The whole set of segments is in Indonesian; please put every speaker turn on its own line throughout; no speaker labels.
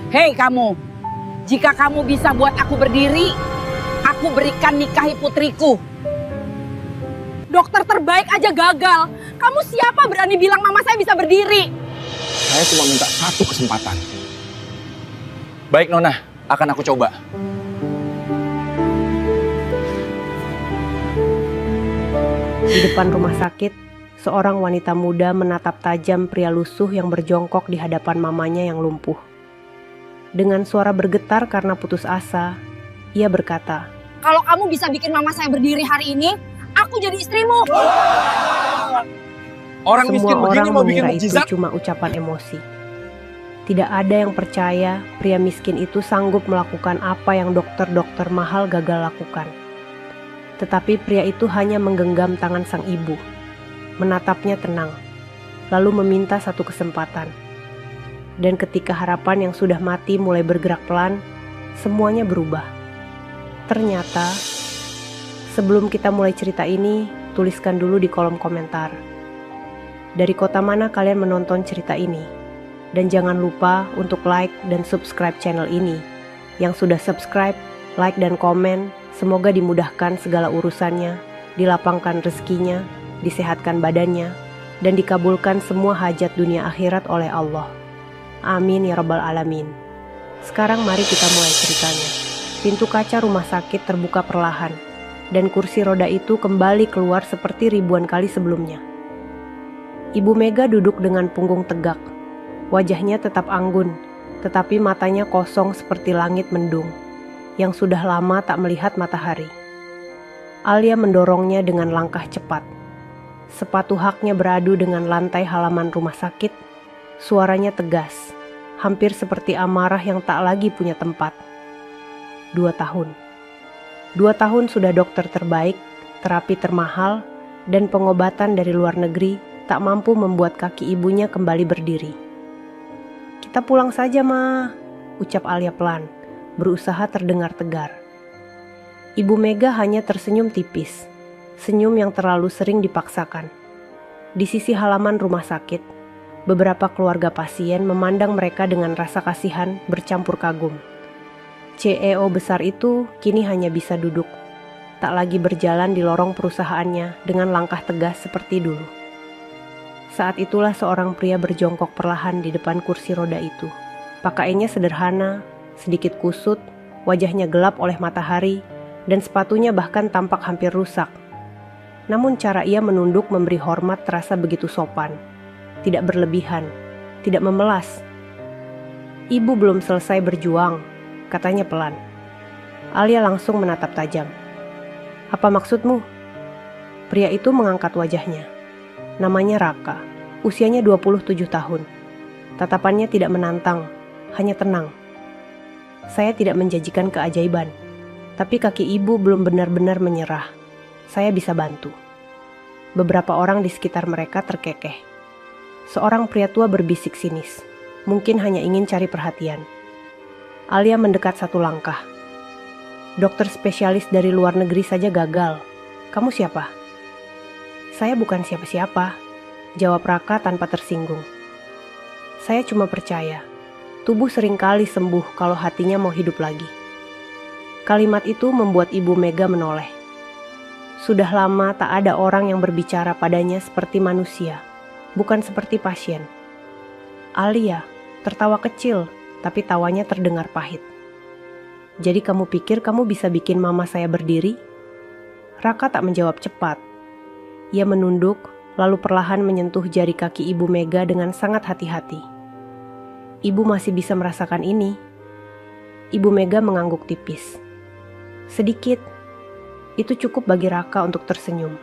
Hei kamu, jika kamu bisa buat aku berdiri, aku berikan nikahi putriku.
Dokter terbaik aja gagal. Kamu siapa berani bilang mama saya bisa berdiri?
Saya cuma minta satu kesempatan. Baik Nona, akan aku coba.
Di depan rumah sakit, seorang wanita muda menatap tajam pria lusuh yang berjongkok di hadapan mamanya yang lumpuh. Dengan suara bergetar karena putus asa, ia berkata,
Kalau kamu bisa bikin mama saya berdiri hari ini, aku jadi istrimu.
Orang miskin
semua
begini
orang
mau bikin
mengira itu
mukjizat.
cuma ucapan emosi. Tidak ada yang percaya pria miskin itu sanggup melakukan apa yang dokter-dokter mahal gagal lakukan. Tetapi pria itu hanya menggenggam tangan sang ibu, menatapnya tenang, lalu meminta satu kesempatan. Dan ketika harapan yang sudah mati mulai bergerak pelan, semuanya berubah. Ternyata, sebelum kita mulai cerita ini, tuliskan dulu di kolom komentar. Dari kota mana kalian menonton cerita ini? Dan jangan lupa untuk like dan subscribe channel ini. Yang sudah subscribe, like dan komen, semoga dimudahkan segala urusannya, dilapangkan rezekinya, disehatkan badannya, dan dikabulkan semua hajat dunia akhirat oleh Allah. Amin ya rabbal alamin. Sekarang mari kita mulai ceritanya. Pintu kaca rumah sakit terbuka perlahan, dan kursi roda itu kembali keluar seperti ribuan kali sebelumnya. Ibu Mega duduk dengan punggung tegak. Wajahnya tetap anggun, tetapi matanya kosong seperti langit mendung yang sudah lama tak melihat matahari. Alia mendorongnya dengan langkah cepat. Sepatu haknya beradu dengan lantai halaman rumah sakit. Suaranya tegas, hampir seperti amarah yang tak lagi punya tempat. 2 tahun. 2 tahun sudah dokter terbaik, terapi termahal, dan pengobatan dari luar negeri tak mampu membuat kaki ibunya kembali berdiri. Kita pulang saja, Ma, ucap Alia pelan, berusaha terdengar tegar. Ibu Mega hanya tersenyum tipis, senyum yang terlalu sering dipaksakan. Di sisi halaman rumah sakit, beberapa keluarga pasien memandang mereka dengan rasa kasihan bercampur kagum. CEO besar itu kini hanya bisa duduk, tak lagi berjalan di lorong perusahaannya dengan langkah tegas seperti dulu. Saat itulah seorang pria berjongkok perlahan di depan kursi roda itu. Pakaiannya sederhana, sedikit kusut, wajahnya gelap oleh matahari, dan sepatunya bahkan tampak hampir rusak. Namun cara ia menunduk memberi hormat terasa begitu sopan, tidak berlebihan, tidak memelas. Ibu belum selesai berjuang, katanya pelan. Alia langsung menatap tajam. Apa maksudmu? Pria itu mengangkat wajahnya. Namanya Raka, usianya 27 tahun. Tatapannya tidak menantang, hanya tenang. Saya tidak menjanjikan keajaiban, tapi kaki ibu belum benar-benar menyerah. Saya bisa bantu. Beberapa orang di sekitar mereka terkekeh. Seorang pria tua berbisik sinis, mungkin hanya ingin cari perhatian. Alia mendekat satu langkah. Dokter spesialis dari luar negeri saja gagal. Kamu siapa? Saya bukan siapa-siapa, jawab Raka tanpa tersinggung. Saya cuma percaya, tubuh seringkali sembuh kalau hatinya mau hidup lagi. Kalimat itu membuat Ibu Mega menoleh. Sudah lama tak ada orang yang berbicara padanya seperti manusia, bukan seperti pasien. Alia tertawa kecil, tapi tawanya terdengar pahit. Jadi kamu pikir kamu bisa bikin mama saya berdiri? Raka tak menjawab cepat. Ia menunduk, lalu perlahan menyentuh jari kaki Ibu Mega dengan sangat hati-hati. Ibu masih bisa merasakan ini. Ibu Mega mengangguk tipis. Sedikit, itu cukup bagi Raka untuk tersenyum.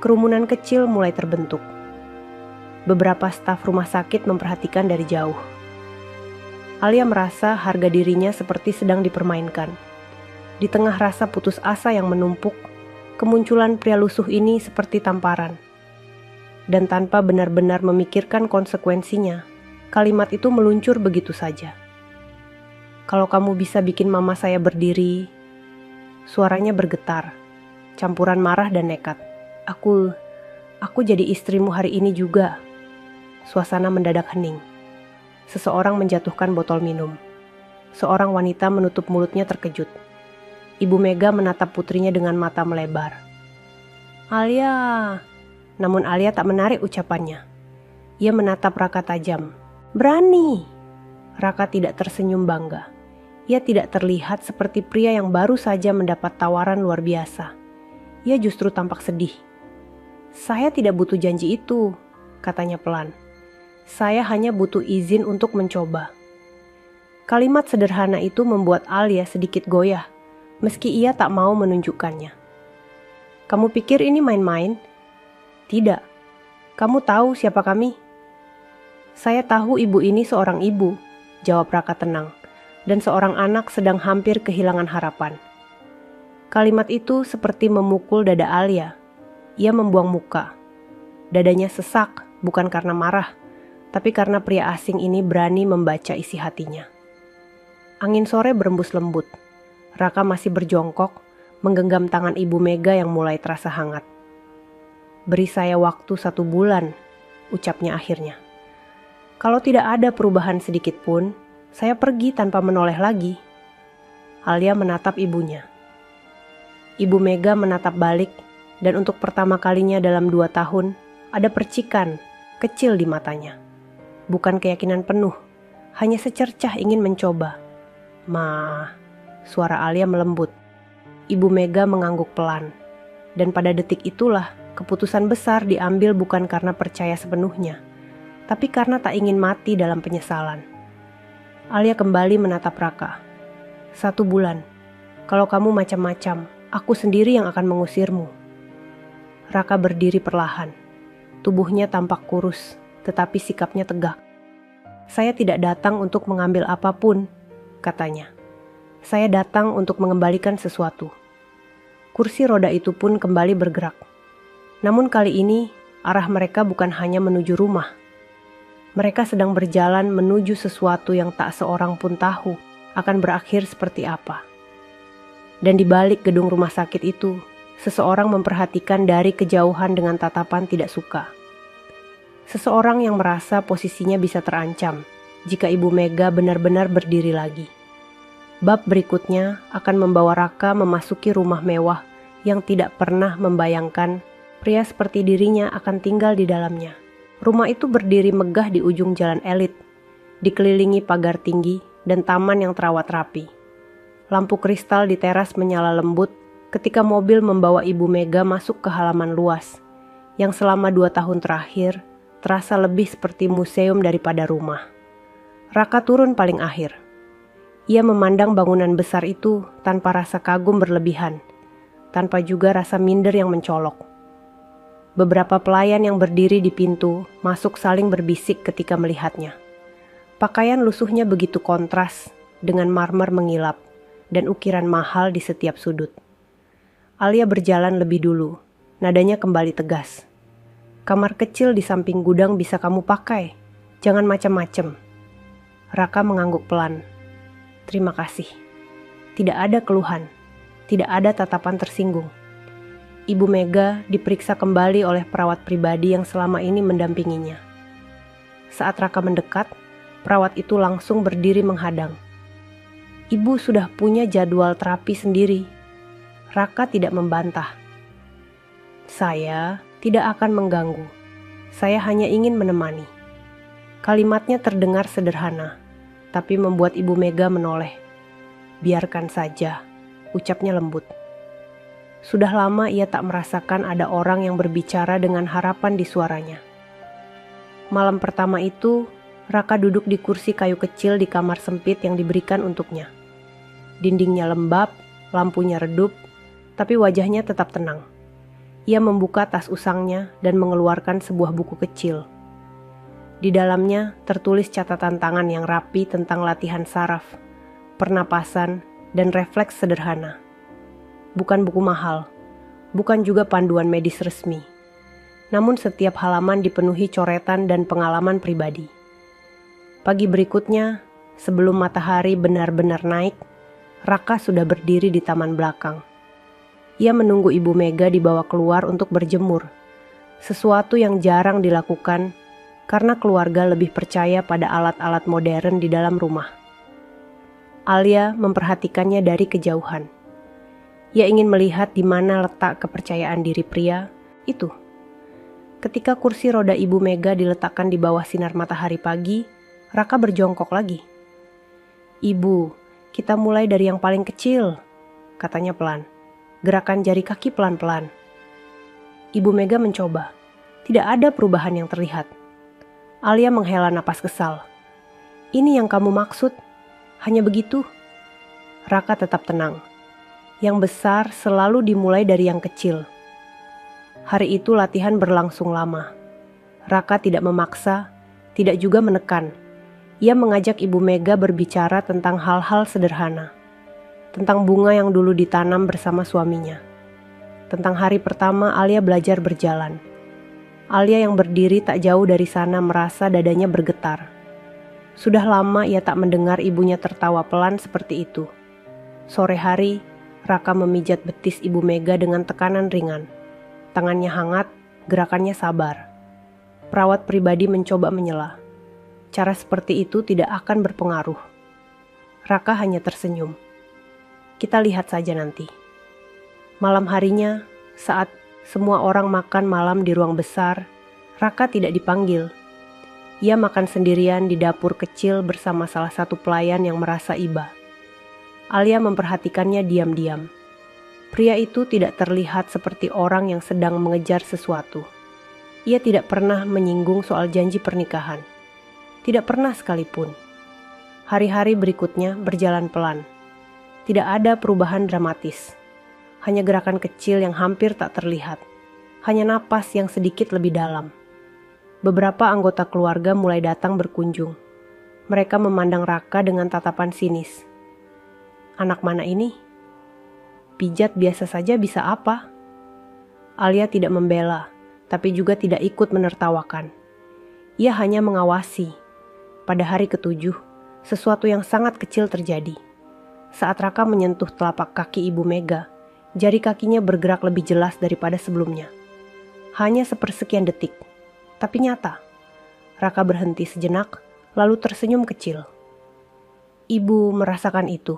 Kerumunan kecil mulai terbentuk. Beberapa staf rumah sakit memperhatikan dari jauh. Alia merasa harga dirinya seperti sedang dipermainkan. Di tengah rasa putus asa yang menumpuk, kemunculan pria lusuh ini seperti tamparan. Dan tanpa benar-benar memikirkan konsekuensinya, kalimat itu meluncur begitu saja. Kalau kamu bisa bikin mama saya berdiri, suaranya bergetar, campuran marah dan nekat. Aku jadi istrimu hari ini juga. Suasana mendadak hening. Seseorang menjatuhkan botol minum. Seorang wanita menutup mulutnya terkejut. Ibu Mega menatap putrinya dengan mata melebar. "Alia." Namun Alia tak menarik ucapannya. Ia menatap Raka tajam. "Berani." Raka tidak tersenyum bangga. Ia tidak terlihat seperti pria yang baru saja mendapat tawaran luar biasa. Ia justru tampak sedih. "Saya tidak butuh janji itu," katanya pelan. "Saya hanya butuh izin untuk mencoba." Kalimat sederhana itu membuat Alia sedikit goyah, meski ia tak mau menunjukkannya. "Kamu pikir ini main-main?" "Tidak. Kamu tahu siapa kami?" "Saya tahu ibu ini seorang ibu," jawab Raka tenang, "dan seorang anak sedang hampir kehilangan harapan." Kalimat itu seperti memukul dada Alia. Ia membuang muka. Dadanya sesak, bukan karena marah, tapi karena pria asing ini berani membaca isi hatinya. Angin sore berembus lembut. Raka masih berjongkok, menggenggam tangan Ibu Mega yang mulai terasa hangat. "Beri saya waktu 1 bulan," ucapnya akhirnya. "Kalau tidak ada perubahan sedikit pun, saya pergi tanpa menoleh lagi." Alia menatap ibunya. Ibu Mega menatap balik, dan untuk pertama kalinya dalam 2 tahun, ada percikan kecil di matanya. Bukan keyakinan penuh, hanya secercah ingin mencoba. "Ma," suara Alia melembut. Ibu Mega mengangguk pelan. Dan pada detik itulah keputusan besar diambil bukan karena percaya sepenuhnya, tapi karena tak ingin mati dalam penyesalan. Alia kembali menatap Raka. 1 bulan. Kalau kamu macam-macam, aku sendiri yang akan mengusirmu." Raka berdiri perlahan. Tubuhnya tampak kurus, tetapi sikapnya tegak. "Saya tidak datang untuk mengambil apapun," katanya. "Saya datang untuk mengembalikan sesuatu." Kursi roda itu pun kembali bergerak. Namun kali ini, arah mereka bukan hanya menuju rumah. Mereka sedang berjalan menuju sesuatu yang tak seorang pun tahu akan berakhir seperti apa. Dan di balik gedung rumah sakit itu, seseorang memperhatikan dari kejauhan dengan tatapan tidak suka. Seseorang yang merasa posisinya bisa terancam jika Ibu Mega benar-benar berdiri lagi. Bab berikutnya akan membawa Raka memasuki rumah mewah yang tidak pernah membayangkan pria seperti dirinya akan tinggal di dalamnya. Rumah itu berdiri megah di ujung jalan elit, dikelilingi pagar tinggi dan taman yang terawat rapi. Lampu kristal di teras menyala lembut ketika mobil membawa Ibu Mega masuk ke halaman luas, yang selama 2 tahun terakhir terasa lebih seperti museum daripada rumah. Raka turun paling akhir. Ia memandang bangunan besar itu tanpa rasa kagum berlebihan, tanpa juga rasa minder yang mencolok. Beberapa pelayan yang berdiri di pintu masuk saling berbisik ketika melihatnya. Pakaian lusuhnya begitu kontras dengan marmer mengilap dan ukiran mahal di setiap sudut. Alia berjalan lebih dulu, nadanya kembali tegas. "Kamar kecil di samping gudang bisa kamu pakai, jangan macam-macam." Raka mengangguk pelan. "Terima kasih." Tidak ada keluhan, tidak ada tatapan tersinggung. Ibu Mega diperiksa kembali oleh perawat pribadi yang selama ini mendampinginya. Saat Raka mendekat, perawat itu langsung berdiri menghadang. "Ibu sudah punya jadwal terapi sendiri." Raka tidak membantah. "Saya tidak akan mengganggu. Saya hanya ingin menemani." Kalimatnya terdengar sederhana, tapi membuat Ibu Mega menoleh. "Biarkan saja," ucapnya lembut. Sudah lama ia tak merasakan ada orang yang berbicara dengan harapan di suaranya. Malam pertama itu, Raka duduk di kursi kayu kecil di kamar sempit yang diberikan untuknya. Dindingnya lembab, lampunya redup, tapi wajahnya tetap tenang. Ia membuka tas usangnya dan mengeluarkan sebuah buku kecil. Di dalamnya tertulis catatan tangan yang rapi tentang latihan saraf, pernapasan, dan refleks sederhana. Bukan buku mahal, bukan juga panduan medis resmi. Namun setiap halaman dipenuhi coretan dan pengalaman pribadi. Pagi berikutnya, sebelum matahari benar-benar naik, Raka sudah berdiri di taman belakang. Ia menunggu Ibu Mega dibawa keluar untuk berjemur, sesuatu yang jarang dilakukan karena keluarga lebih percaya pada alat-alat modern di dalam rumah. Alia memperhatikannya dari kejauhan. Ia ingin melihat di mana letak kepercayaan diri pria itu. Ketika kursi roda Ibu Mega diletakkan di bawah sinar matahari pagi, Raka berjongkok lagi. "Ibu, kita mulai dari yang paling kecil," katanya pelan. "Gerakan jari kaki pelan-pelan." Ibu Mega mencoba. Tidak ada perubahan yang terlihat. Alia menghela napas kesal. "Ini yang kamu maksud? Hanya begitu?" Raka tetap tenang. Yang besar selalu dimulai dari yang kecil. Hari itu latihan berlangsung lama. Raka tidak memaksa, tidak juga menekan. Ia mengajak Ibu Mega berbicara tentang hal-hal sederhana. Tentang bunga yang dulu ditanam bersama suaminya. Tentang hari pertama Alia belajar berjalan. Alia yang berdiri tak jauh dari sana merasa dadanya bergetar. Sudah lama ia tak mendengar ibunya tertawa pelan seperti itu. Sore hari, Raka memijat betis Ibu Mega dengan tekanan ringan. Tangannya hangat, gerakannya sabar. Perawat pribadi mencoba menyela. Cara seperti itu tidak akan berpengaruh. Raka hanya tersenyum. Kita lihat saja nanti. Malam harinya, saat semua orang makan malam di ruang besar, Raka tidak dipanggil. Ia makan sendirian di dapur kecil bersama salah satu pelayan yang merasa iba. Alia memperhatikannya diam-diam. Pria itu tidak terlihat seperti orang yang sedang mengejar sesuatu. Ia tidak pernah menyinggung soal janji pernikahan. Tidak pernah sekalipun. Hari-hari berikutnya berjalan pelan. Tidak ada perubahan dramatis. Hanya gerakan kecil yang hampir tak terlihat. Hanya napas yang sedikit lebih dalam. Beberapa anggota keluarga mulai datang berkunjung. Mereka memandang Raka dengan tatapan sinis. Anak mana ini? Pijat biasa saja bisa apa? Alia tidak membela, tapi juga tidak ikut menertawakan. Ia hanya mengawasi. Pada hari ke-7, sesuatu yang sangat kecil terjadi. Saat Raka menyentuh telapak kaki Ibu Mega, jari kakinya bergerak lebih jelas daripada sebelumnya. Hanya sepersekian detik, tapi nyata. Raka berhenti sejenak, lalu tersenyum kecil. Ibu merasakan itu.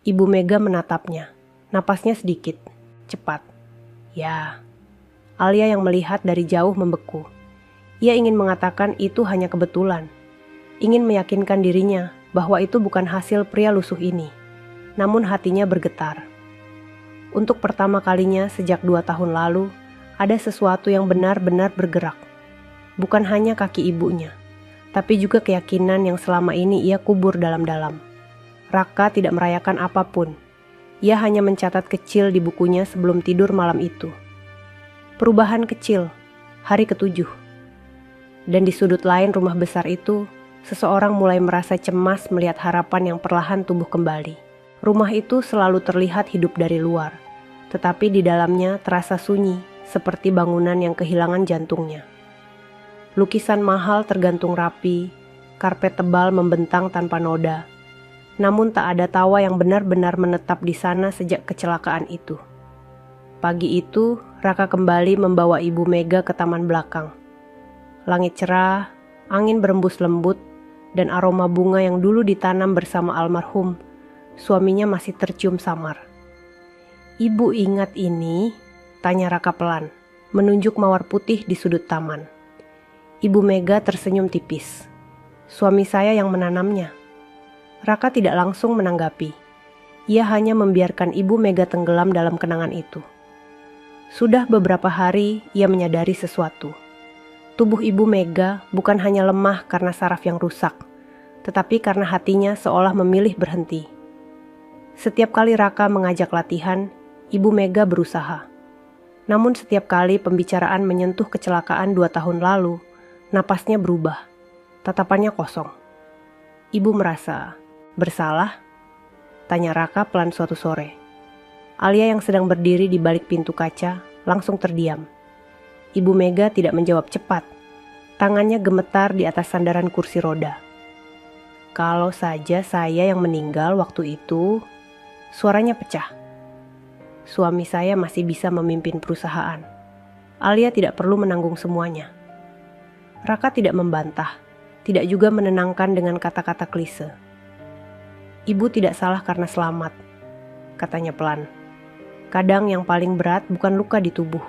Ibu Mega menatapnya, napasnya sedikit, cepat. Ya, Alia yang melihat dari jauh membeku. Ia ingin mengatakan itu hanya kebetulan. Ingin meyakinkan dirinya bahwa itu bukan hasil pria lusuh ini. Namun hatinya bergetar. Untuk pertama kalinya sejak 2 tahun lalu, ada sesuatu yang benar-benar bergerak. Bukan hanya kaki ibunya, tapi juga keyakinan yang selama ini ia kubur dalam-dalam. Raka tidak merayakan apapun. Ia hanya mencatat kecil di bukunya sebelum tidur malam itu. Perubahan kecil, hari ke-7. Dan di sudut lain rumah besar itu, seseorang mulai merasa cemas melihat harapan yang perlahan tumbuh kembali. Rumah itu selalu terlihat hidup dari luar, tetapi di dalamnya terasa sunyi, seperti bangunan yang kehilangan jantungnya. Lukisan mahal tergantung rapi, karpet tebal membentang tanpa noda. Namun tak ada tawa yang benar-benar menetap di sana sejak kecelakaan itu. Pagi itu, Raka kembali membawa Ibu Mega ke taman belakang. Langit cerah, angin berembus lembut, dan aroma bunga yang dulu ditanam bersama almarhum, suaminya masih tercium samar. "Ibu ingat ini?" tanya Raka pelan, menunjuk mawar putih di sudut taman. Ibu Mega tersenyum tipis. "Suami saya yang menanamnya." Raka tidak langsung menanggapi. Ia hanya membiarkan Ibu Mega tenggelam dalam kenangan itu. Sudah beberapa hari ia menyadari sesuatu. Tubuh Ibu Mega bukan hanya lemah karena saraf yang rusak, tetapi karena hatinya seolah memilih berhenti. Setiap kali Raka mengajak latihan, Ibu Mega berusaha. Namun setiap kali pembicaraan menyentuh kecelakaan 2 tahun lalu, napasnya berubah, tatapannya kosong. Ibu merasa bersalah? Tanya Raka pelan suatu sore. Alia yang sedang berdiri di balik pintu kaca langsung terdiam. Ibu Mega tidak menjawab cepat. Tangannya gemetar di atas sandaran kursi roda. "Kalau saja saya yang meninggal waktu itu," suaranya pecah. "Suami saya masih bisa memimpin perusahaan. Alia tidak perlu menanggung semuanya." Raka tidak membantah, tidak juga menenangkan dengan kata-kata klise. Ibu tidak salah karena selamat, katanya pelan. Kadang yang paling berat bukan luka di tubuh,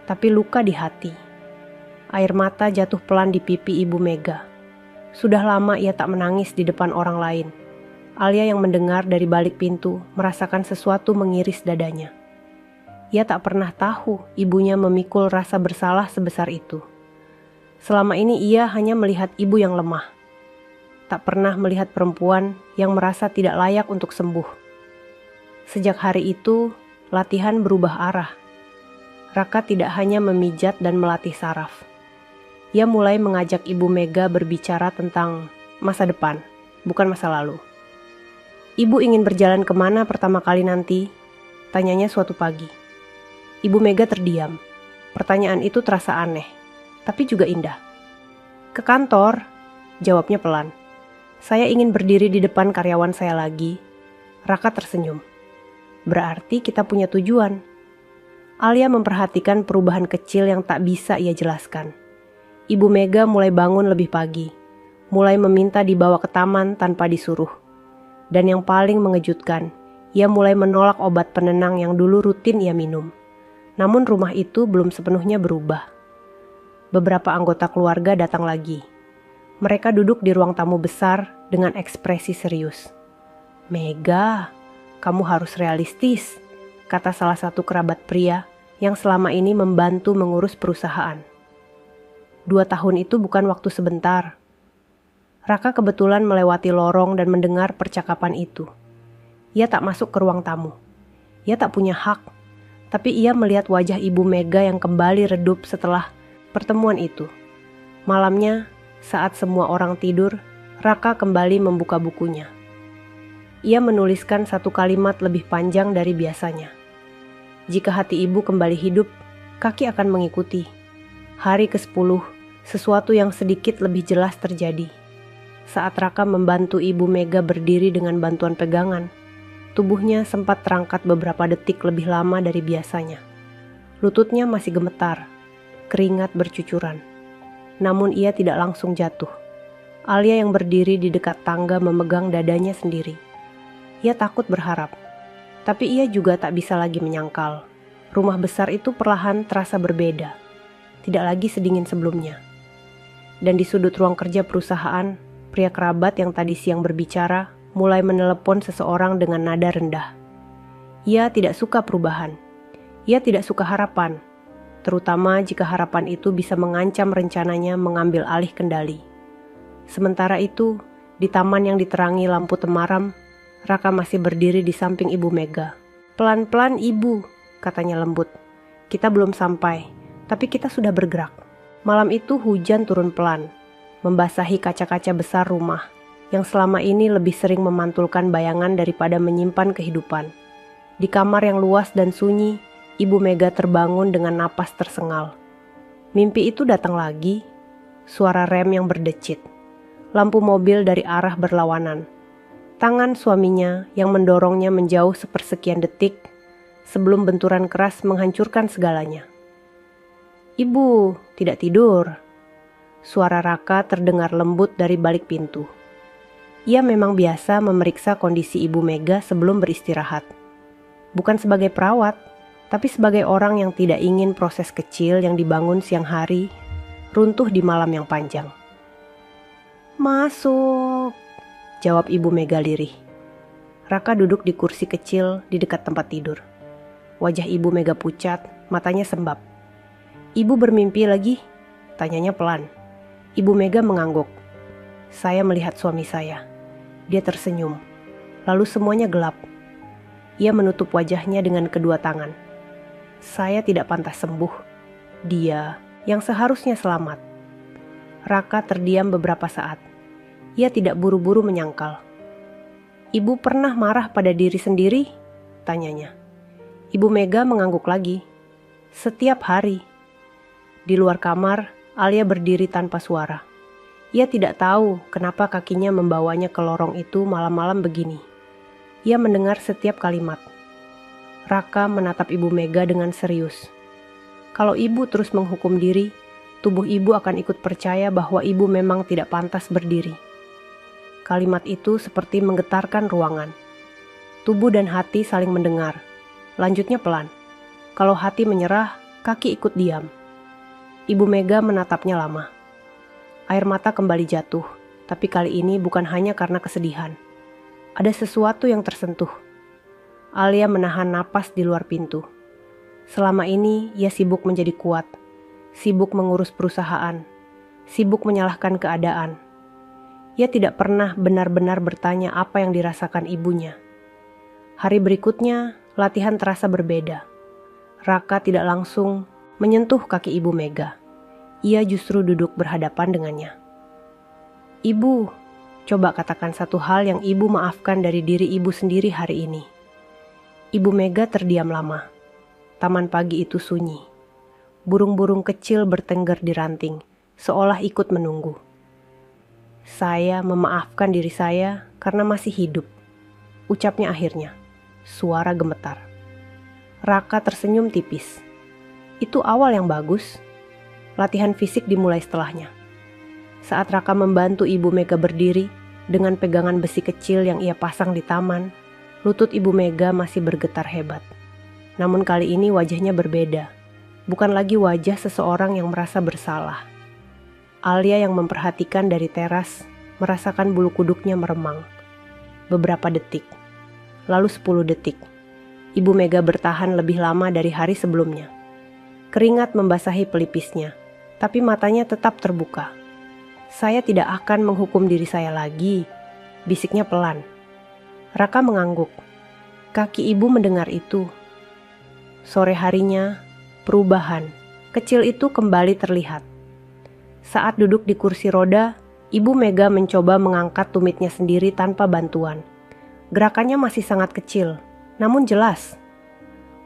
tapi luka di hati. Air mata jatuh pelan di pipi Ibu Mega. Sudah lama ia tak menangis di depan orang lain. Alia yang mendengar dari balik pintu merasakan sesuatu mengiris dadanya. Ia tak pernah tahu ibunya memikul rasa bersalah sebesar itu. Selama ini ia hanya melihat ibu yang lemah. Tak pernah melihat perempuan yang merasa tidak layak untuk sembuh. Sejak hari itu, latihan berubah arah. Raka tidak hanya memijat dan melatih saraf. Ia mulai mengajak Ibu Mega berbicara tentang masa depan, bukan masa lalu. Ibu ingin berjalan kemana pertama kali nanti? Tanyanya suatu pagi. Ibu Mega terdiam. Pertanyaan itu terasa aneh, tapi juga indah. Ke kantor, jawabnya pelan. Saya ingin berdiri di depan karyawan saya lagi. Raka tersenyum. Berarti kita punya tujuan. Alia memperhatikan perubahan kecil yang tak bisa ia jelaskan. Ibu Mega mulai bangun lebih pagi, mulai meminta dibawa ke taman tanpa disuruh. Dan yang paling mengejutkan, ia mulai menolak obat penenang yang dulu rutin ia minum. Namun rumah itu belum sepenuhnya berubah. Beberapa anggota keluarga datang lagi. Mereka duduk di ruang tamu besar dengan ekspresi serius. Mega, kamu harus realistis, kata salah satu kerabat pria yang selama ini membantu mengurus perusahaan. 2 tahun itu bukan waktu sebentar. Raka kebetulan melewati lorong dan mendengar percakapan itu. Ia tak masuk ke ruang tamu. Ia tak punya hak, tapi ia melihat wajah Ibu Mega yang kembali redup setelah pertemuan itu. Malamnya, saat semua orang tidur, Raka kembali membuka bukunya. Ia menuliskan 1 kalimat lebih panjang dari biasanya. Jika hati ibu kembali hidup, kaki akan mengikuti. Hari ke-10, sesuatu yang sedikit lebih jelas terjadi. Saat Raka membantu Ibu Mega berdiri dengan bantuan pegangan, tubuhnya sempat terangkat beberapa detik lebih lama dari biasanya. Lututnya masih gemetar, keringat bercucuran. Namun ia tidak langsung jatuh. Alia yang berdiri di dekat tangga memegang dadanya sendiri. Ia takut berharap, tapi ia juga tak bisa lagi menyangkal. Rumah besar itu perlahan terasa berbeda, tidak lagi sedingin sebelumnya. Dan di sudut ruang kerja perusahaan, pria kerabat yang tadi siang berbicara mulai menelepon seseorang dengan nada rendah. Ia tidak suka perubahan. Ia tidak suka harapan, terutama jika harapan itu bisa mengancam rencananya mengambil alih kendali. Sementara itu, di taman yang diterangi lampu temaram, Raka masih berdiri di samping Ibu Mega. Pelan-pelan Ibu, katanya lembut. Kita belum sampai, tapi kita sudah bergerak. Malam itu hujan turun pelan, membasahi kaca-kaca besar rumah yang selama ini lebih sering memantulkan bayangan daripada menyimpan kehidupan. Di kamar yang luas dan sunyi, Ibu Mega terbangun dengan napas tersengal. Mimpi itu datang lagi, suara rem yang berdecit, lampu mobil dari arah berlawanan, tangan suaminya yang mendorongnya menjauh sepersekian detik sebelum benturan keras menghancurkan segalanya. Ibu, tidak tidur. Suara Raka terdengar lembut dari balik pintu. Ia memang biasa memeriksa kondisi Ibu Mega sebelum beristirahat. Bukan sebagai perawat, tapi sebagai orang yang tidak ingin proses kecil yang dibangun siang hari runtuh di malam yang panjang. Masuk, jawab Ibu Mega lirih. Raka duduk di kursi kecil di dekat tempat tidur. Wajah Ibu Mega pucat, matanya sembab. Ibu bermimpi lagi? Tanyanya pelan. Ibu Mega mengangguk. Saya melihat suami saya. Dia tersenyum. Lalu semuanya gelap. Ia menutup wajahnya dengan kedua tangan. Saya tidak pantas sembuh. Dia yang seharusnya selamat. Raka terdiam beberapa saat. Ia tidak buru-buru menyangkal. Ibu pernah marah pada diri sendiri? Tanyanya. Ibu Mega mengangguk lagi. Setiap hari. Di luar kamar, Alia berdiri tanpa suara. Ia tidak tahu kenapa kakinya membawanya ke lorong itu malam-malam begini. Ia mendengar setiap kalimat. Raka menatap Ibu Mega dengan serius. Kalau ibu terus menghukum diri, tubuh ibu akan ikut percaya bahwa ibu memang tidak pantas berdiri. Kalimat itu seperti menggetarkan ruangan. Tubuh dan hati saling mendengar. Lanjutnya pelan. Kalau hati menyerah, kaki ikut diam. Ibu Mega menatapnya lama. Air mata kembali jatuh, tapi kali ini bukan hanya karena kesedihan. Ada sesuatu yang tersentuh. Alia menahan napas di luar pintu. Selama ini ia sibuk menjadi kuat, sibuk mengurus perusahaan, sibuk menyalahkan keadaan. Ia tidak pernah benar-benar bertanya apa yang dirasakan ibunya. Hari berikutnya, latihan terasa berbeda. Raka tidak langsung menyentuh kaki Ibu Mega. Ia justru duduk berhadapan dengannya. Ibu, coba katakan satu hal yang ibu maafkan dari diri ibu sendiri hari ini. Ibu Mega terdiam lama. Taman pagi itu sunyi. Burung-burung kecil bertengger di ranting, seolah ikut menunggu. Saya memaafkan diri saya karena masih hidup, ucapnya akhirnya. Suara gemetar. Raka tersenyum tipis. Itu awal yang bagus. Latihan fisik dimulai setelahnya. Saat Raka membantu Ibu Mega berdiri dengan pegangan besi kecil yang ia pasang di taman, lutut Ibu Mega masih bergetar hebat. Namun kali ini wajahnya berbeda. Bukan lagi wajah seseorang yang merasa bersalah. Alia yang memperhatikan dari teras merasakan bulu kuduknya meremang. Beberapa detik, lalu 10 detik. Ibu Mega bertahan lebih lama dari hari sebelumnya. Keringat membasahi pelipisnya, tapi matanya tetap terbuka. Saya tidak akan menghukum diri saya lagi, bisiknya pelan. Raka mengangguk. Kaki ibu mendengar itu. Sore harinya, perubahan kecil itu kembali terlihat. Saat duduk di kursi roda, Ibu Mega mencoba mengangkat tumitnya sendiri tanpa bantuan. Gerakannya masih sangat kecil, namun jelas.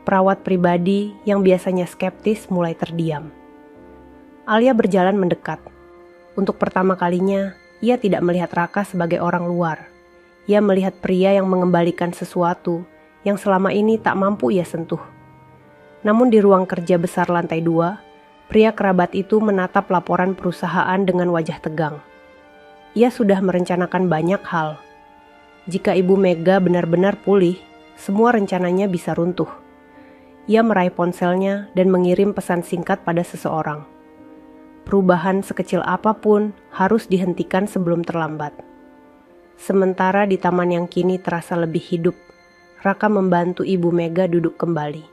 Perawat pribadi yang biasanya skeptis mulai terdiam. Alia berjalan mendekat. Untuk pertama kalinya, ia tidak melihat Raka sebagai orang luar. Ia melihat pria yang mengembalikan sesuatu yang selama ini tak mampu ia sentuh. Namun di ruang kerja besar lantai 2, pria kerabat itu menatap laporan perusahaan dengan wajah tegang. Ia sudah merencanakan banyak hal. Jika Ibu Mega benar-benar pulih, semua rencananya bisa runtuh. Ia meraih ponselnya dan mengirim pesan singkat pada seseorang. Perubahan sekecil apapun harus dihentikan sebelum terlambat. Sementara di taman yang kini terasa lebih hidup, Raka membantu Ibu Mega duduk kembali.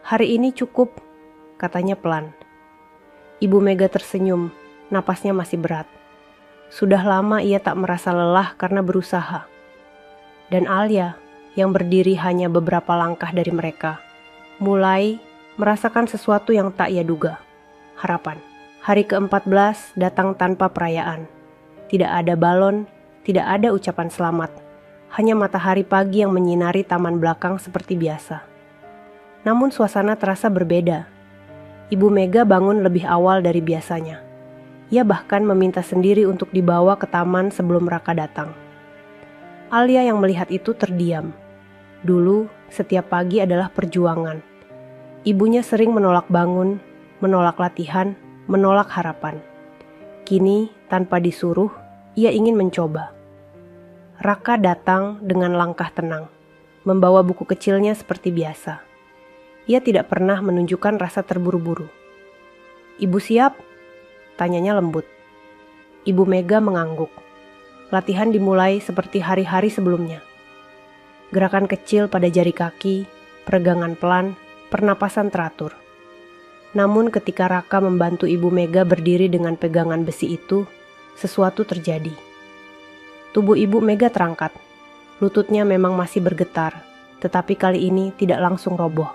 Hari ini cukup, katanya pelan. Ibu Mega tersenyum, napasnya masih berat. Sudah lama ia tak merasa lelah karena berusaha. Dan Alia, yang berdiri hanya beberapa langkah dari mereka, mulai merasakan sesuatu yang tak ia duga. Harapan. Hari ke-14 datang tanpa perayaan. Tidak ada balon, tidak ada ucapan selamat. Hanya matahari pagi yang menyinari taman belakang seperti biasa. Namun suasana terasa berbeda. Ibu Mega bangun lebih awal dari biasanya. Ia bahkan meminta sendiri untuk dibawa ke taman sebelum Raka datang. Alia yang melihat itu terdiam. Dulu, setiap pagi adalah perjuangan. Ibunya sering menolak bangun, menolak latihan, menolak harapan. Kini, tanpa disuruh, ia ingin mencoba. Raka datang dengan langkah tenang, membawa buku kecilnya seperti biasa. Ia tidak pernah menunjukkan rasa terburu-buru. Ibu siap? Tanyanya lembut. Ibu Mega mengangguk. Latihan dimulai seperti hari-hari sebelumnya. Gerakan kecil pada jari kaki, peregangan pelan, pernapasan teratur. Namun ketika Raka membantu Ibu Mega berdiri dengan pegangan besi itu, sesuatu terjadi. Tubuh Ibu Mega terangkat. Lututnya memang masih bergetar, tetapi kali ini tidak langsung roboh.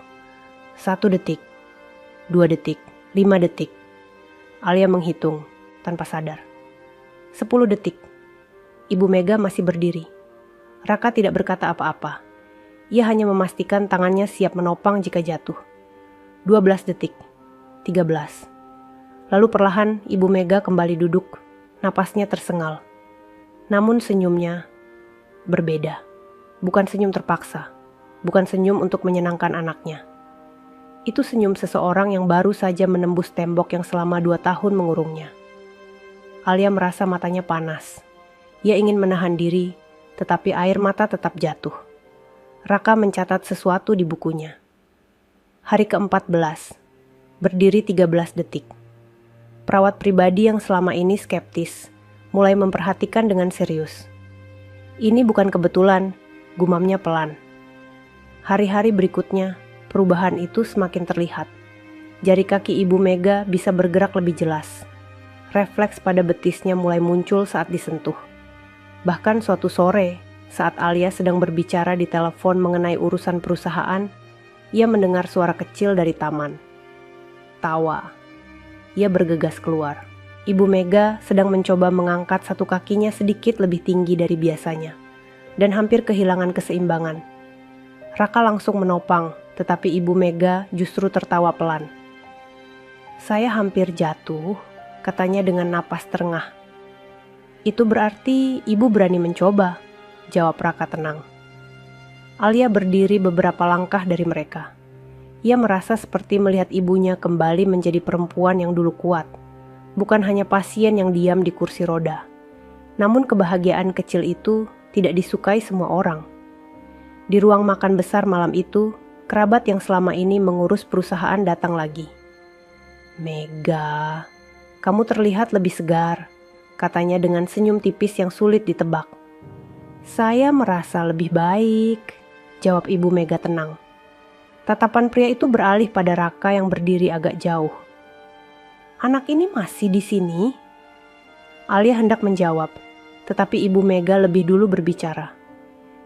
1 detik, 2 detik, 5 detik. Alia menghitung tanpa sadar. 10 detik. Ibu Mega masih berdiri. Raka tidak berkata apa-apa. Ia hanya memastikan tangannya siap menopang jika jatuh. 12 detik. 13. Lalu perlahan Ibu Mega kembali duduk. Napasnya tersengal. Namun senyumnya berbeda. Bukan senyum terpaksa. Bukan senyum untuk menyenangkan anaknya. Itu senyum seseorang yang baru saja menembus tembok yang selama 2 tahun mengurungnya. Alia merasa matanya panas. Ia ingin menahan diri, tetapi air mata tetap jatuh. Raka mencatat sesuatu di bukunya. Hari ke-14, berdiri 13 detik. Perawat pribadi yang selama ini skeptis, mulai memperhatikan dengan serius. Ini bukan kebetulan, gumamnya pelan. Hari-hari berikutnya, perubahan itu semakin terlihat. Jari kaki Ibu Mega bisa bergerak lebih jelas. Refleks pada betisnya mulai muncul saat disentuh. Bahkan suatu sore, saat Alia sedang berbicara di telepon mengenai urusan perusahaan, ia mendengar suara kecil dari taman. Tawa. Ia bergegas keluar. Ibu Mega sedang mencoba mengangkat satu kakinya sedikit lebih tinggi dari biasanya, dan hampir kehilangan keseimbangan. Raka langsung menopang, tetapi Ibu Mega justru tertawa pelan. "Saya hampir jatuh," katanya dengan napas terengah. "Itu berarti ibu berani mencoba," jawab Raka tenang. Alia berdiri beberapa langkah dari mereka. Ia merasa seperti melihat ibunya kembali menjadi perempuan yang dulu kuat, bukan hanya pasien yang diam di kursi roda. Namun kebahagiaan kecil itu tidak disukai semua orang. Di ruang makan besar malam itu, kerabat yang selama ini mengurus perusahaan datang lagi. "Mega, kamu terlihat lebih segar," katanya dengan senyum tipis yang sulit ditebak. "Saya merasa lebih baik," jawab Ibu Mega tenang. Tatapan pria itu beralih pada Raka yang berdiri agak jauh. "Anak ini masih di sini?" Alia hendak menjawab, tetapi Ibu Mega lebih dulu berbicara.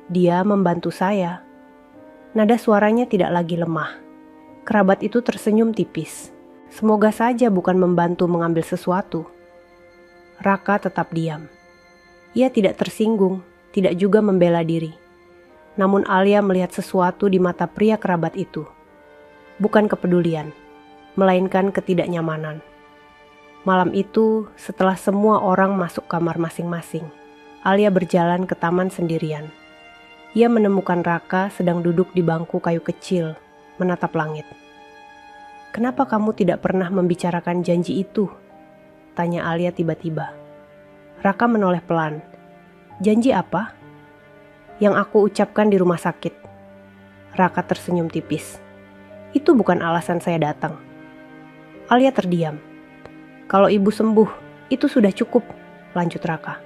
"Dia membantu saya." Nada suaranya tidak lagi lemah. Kerabat itu tersenyum tipis. Semoga saja bukan membantu mengambil sesuatu. Raka tetap diam. Ia tidak tersinggung, tidak juga membela diri. Namun Alia melihat sesuatu di mata pria kerabat itu. Bukan kepedulian, melainkan ketidaknyamanan. Malam itu, setelah semua orang masuk kamar masing-masing, Alia berjalan ke taman sendirian. Ia menemukan Raka sedang duduk di bangku kayu kecil, menatap langit. "Kenapa kamu tidak pernah membicarakan janji itu?" tanya Alia tiba-tiba. Raka menoleh pelan. "Janji apa?" "Yang aku ucapkan di rumah sakit." Raka tersenyum tipis. "Itu bukan alasan saya datang." Alia terdiam. "Kalau ibu sembuh, itu sudah cukup," lanjut Raka.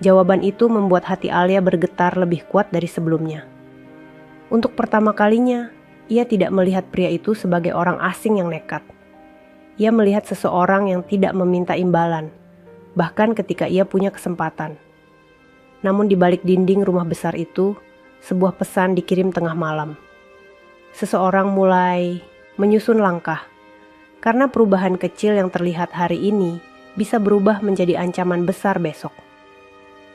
Jawaban itu membuat hati Alia bergetar lebih kuat dari sebelumnya. Untuk pertama kalinya, ia tidak melihat pria itu sebagai orang asing yang nekat. Ia melihat seseorang yang tidak meminta imbalan, bahkan ketika ia punya kesempatan. Namun di balik dinding rumah besar itu, sebuah pesan dikirim tengah malam. Seseorang mulai menyusun langkah, karena perubahan kecil yang terlihat hari ini bisa berubah menjadi ancaman besar besok.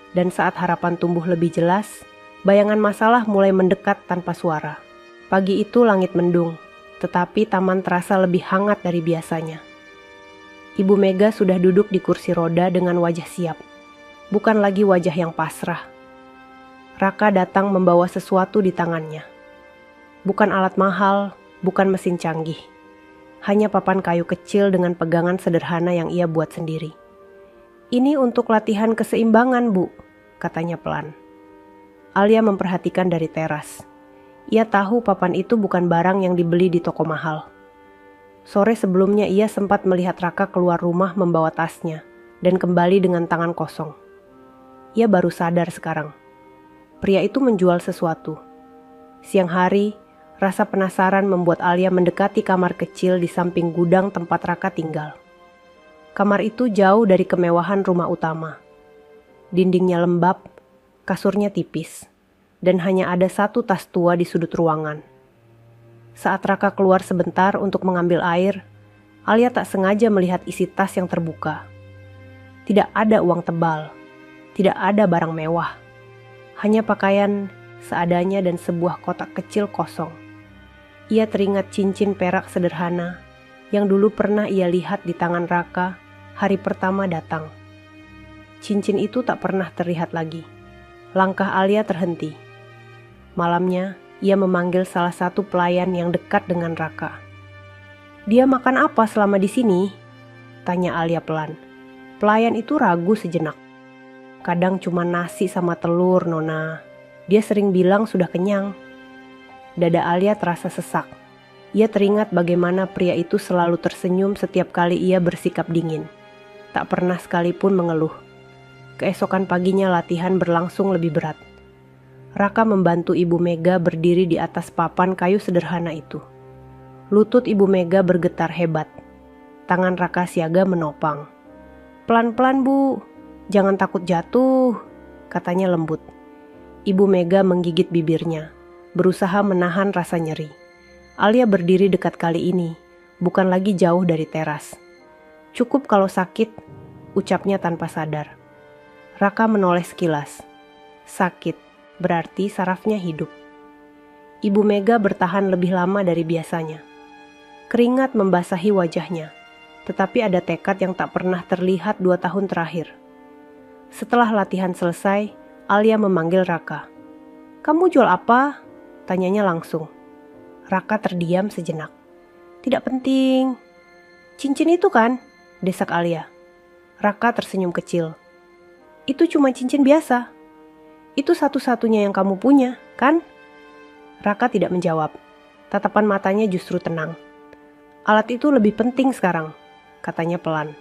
Dan saat harapan tumbuh lebih jelas, bayangan masalah mulai mendekat tanpa suara. Pagi itu langit mendung, tetapi taman terasa lebih hangat dari biasanya. Ibu Mega sudah duduk di kursi roda dengan wajah siap, bukan lagi wajah yang pasrah. Raka datang membawa sesuatu di tangannya. Bukan alat mahal, bukan mesin canggih. Hanya papan kayu kecil dengan pegangan sederhana yang ia buat sendiri. "Ini untuk latihan keseimbangan, Bu," katanya pelan. Alia memperhatikan dari teras. Ia tahu papan itu bukan barang yang dibeli di toko mahal. Sore sebelumnya ia sempat melihat Raka keluar rumah membawa tasnya dan kembali dengan tangan kosong. Ia baru sadar sekarang. Pria itu menjual sesuatu. Siang hari, rasa penasaran membuat Alia mendekati kamar kecil di samping gudang tempat Raka tinggal. Kamar itu jauh dari kemewahan rumah utama. Dindingnya lembab, kasurnya tipis, dan hanya ada satu tas tua di sudut ruangan. Saat Raka keluar sebentar untuk mengambil air, Alia tak sengaja melihat isi tas yang terbuka. Tidak ada uang tebal, tidak ada barang mewah, hanya pakaian seadanya dan sebuah kotak kecil kosong. Ia teringat cincin perak sederhana yang dulu pernah ia lihat di tangan Raka hari pertama datang. Cincin itu tak pernah terlihat lagi. Langkah Alia terhenti. Malamnya, ia memanggil salah satu pelayan yang dekat dengan Raka. "Dia makan apa selama di sini?" tanya Alia pelan. Pelayan itu ragu sejenak. "Kadang cuma nasi sama telur, Nona. Dia sering bilang sudah kenyang." Dada Alia terasa sesak. Ia teringat bagaimana pria itu selalu tersenyum setiap kali ia bersikap dingin. Tak pernah sekalipun mengeluh. Keesokan paginya latihan berlangsung lebih berat. Raka membantu Ibu Mega berdiri di atas papan kayu sederhana itu. Lutut Ibu Mega bergetar hebat. Tangan Raka siaga menopang. "Pelan-pelan, Bu. Jangan takut jatuh," katanya lembut. Ibu Mega menggigit bibirnya, berusaha menahan rasa nyeri. Alia berdiri dekat kali ini, bukan lagi jauh dari teras. "Cukup kalau sakit," ucapnya tanpa sadar. Raka menoleh sekilas. Sakit, berarti sarafnya hidup. Ibu Mega bertahan lebih lama dari biasanya. Keringat membasahi wajahnya, tetapi ada tekad yang tak pernah terlihat 2 tahun terakhir. Setelah latihan selesai, Alia memanggil Raka. "Kamu jual apa?" tanyanya langsung. Raka terdiam sejenak. "Tidak penting." "Cincin itu kan?" desak Alia. Raka tersenyum kecil. "Itu cuma cincin biasa. Itu satu-satunya yang kamu punya, kan?" Raka tidak menjawab. Tatapan matanya justru tenang. "Alat itu lebih penting sekarang," katanya pelan.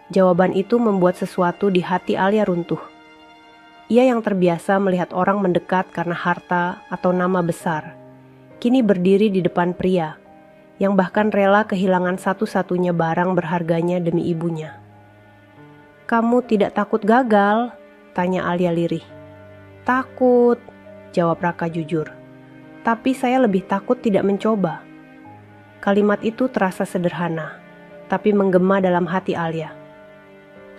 Jawaban itu membuat sesuatu di hati Alia runtuh. Ia yang terbiasa melihat orang mendekat karena harta atau nama besar, kini berdiri di depan pria yang bahkan rela kehilangan satu-satunya barang berharganya demi ibunya. "Kamu tidak takut gagal?" tanya Alia lirih. "Takut," jawab Raka jujur. "Tapi saya lebih takut tidak mencoba." Kalimat itu terasa sederhana, tapi menggema dalam hati Alia.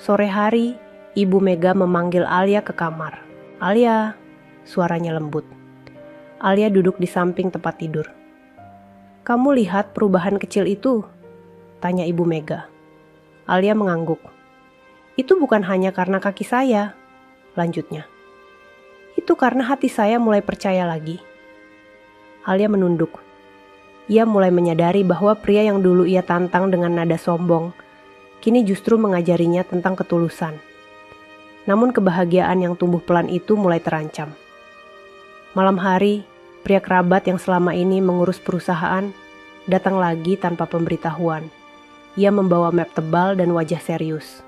Sore hari, Ibu Mega memanggil Alia ke kamar. "Alia," suaranya lembut. Alia duduk di samping tempat tidur. "Kamu lihat perubahan kecil itu?" tanya Ibu Mega. Alia mengangguk. "Itu bukan hanya karena kaki saya," lanjutnya. "Itu karena hati saya mulai percaya lagi." Alia menunduk. Ia mulai menyadari bahwa pria yang dulu ia tantang dengan nada sombong, kini justru mengajarinya tentang ketulusan. Namun kebahagiaan yang tumbuh pelan itu mulai terancam. Malam hari, pria kerabat yang selama ini mengurus perusahaan datang lagi tanpa pemberitahuan. Ia membawa map tebal dan wajah serius.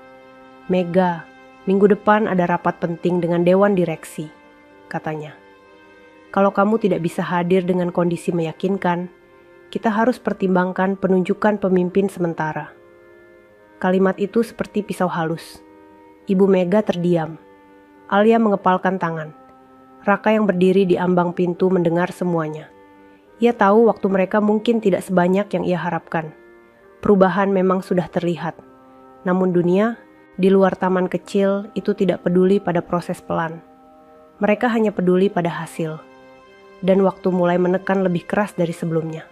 "Mega, minggu depan ada rapat penting dengan Dewan Direksi," katanya. "Kalau kamu tidak bisa hadir dengan kondisi meyakinkan, kita harus pertimbangkan penunjukan pemimpin sementara." Kalimat itu seperti pisau halus. Ibu Mega terdiam. Alia mengepalkan tangan. Raka yang berdiri di ambang pintu mendengar semuanya. Ia tahu waktu mereka mungkin tidak sebanyak yang ia harapkan. Perubahan memang sudah terlihat. Namun dunia di luar taman kecil itu tidak peduli pada proses pelan. Mereka hanya peduli pada hasil. Dan waktu mulai menekan lebih keras dari sebelumnya.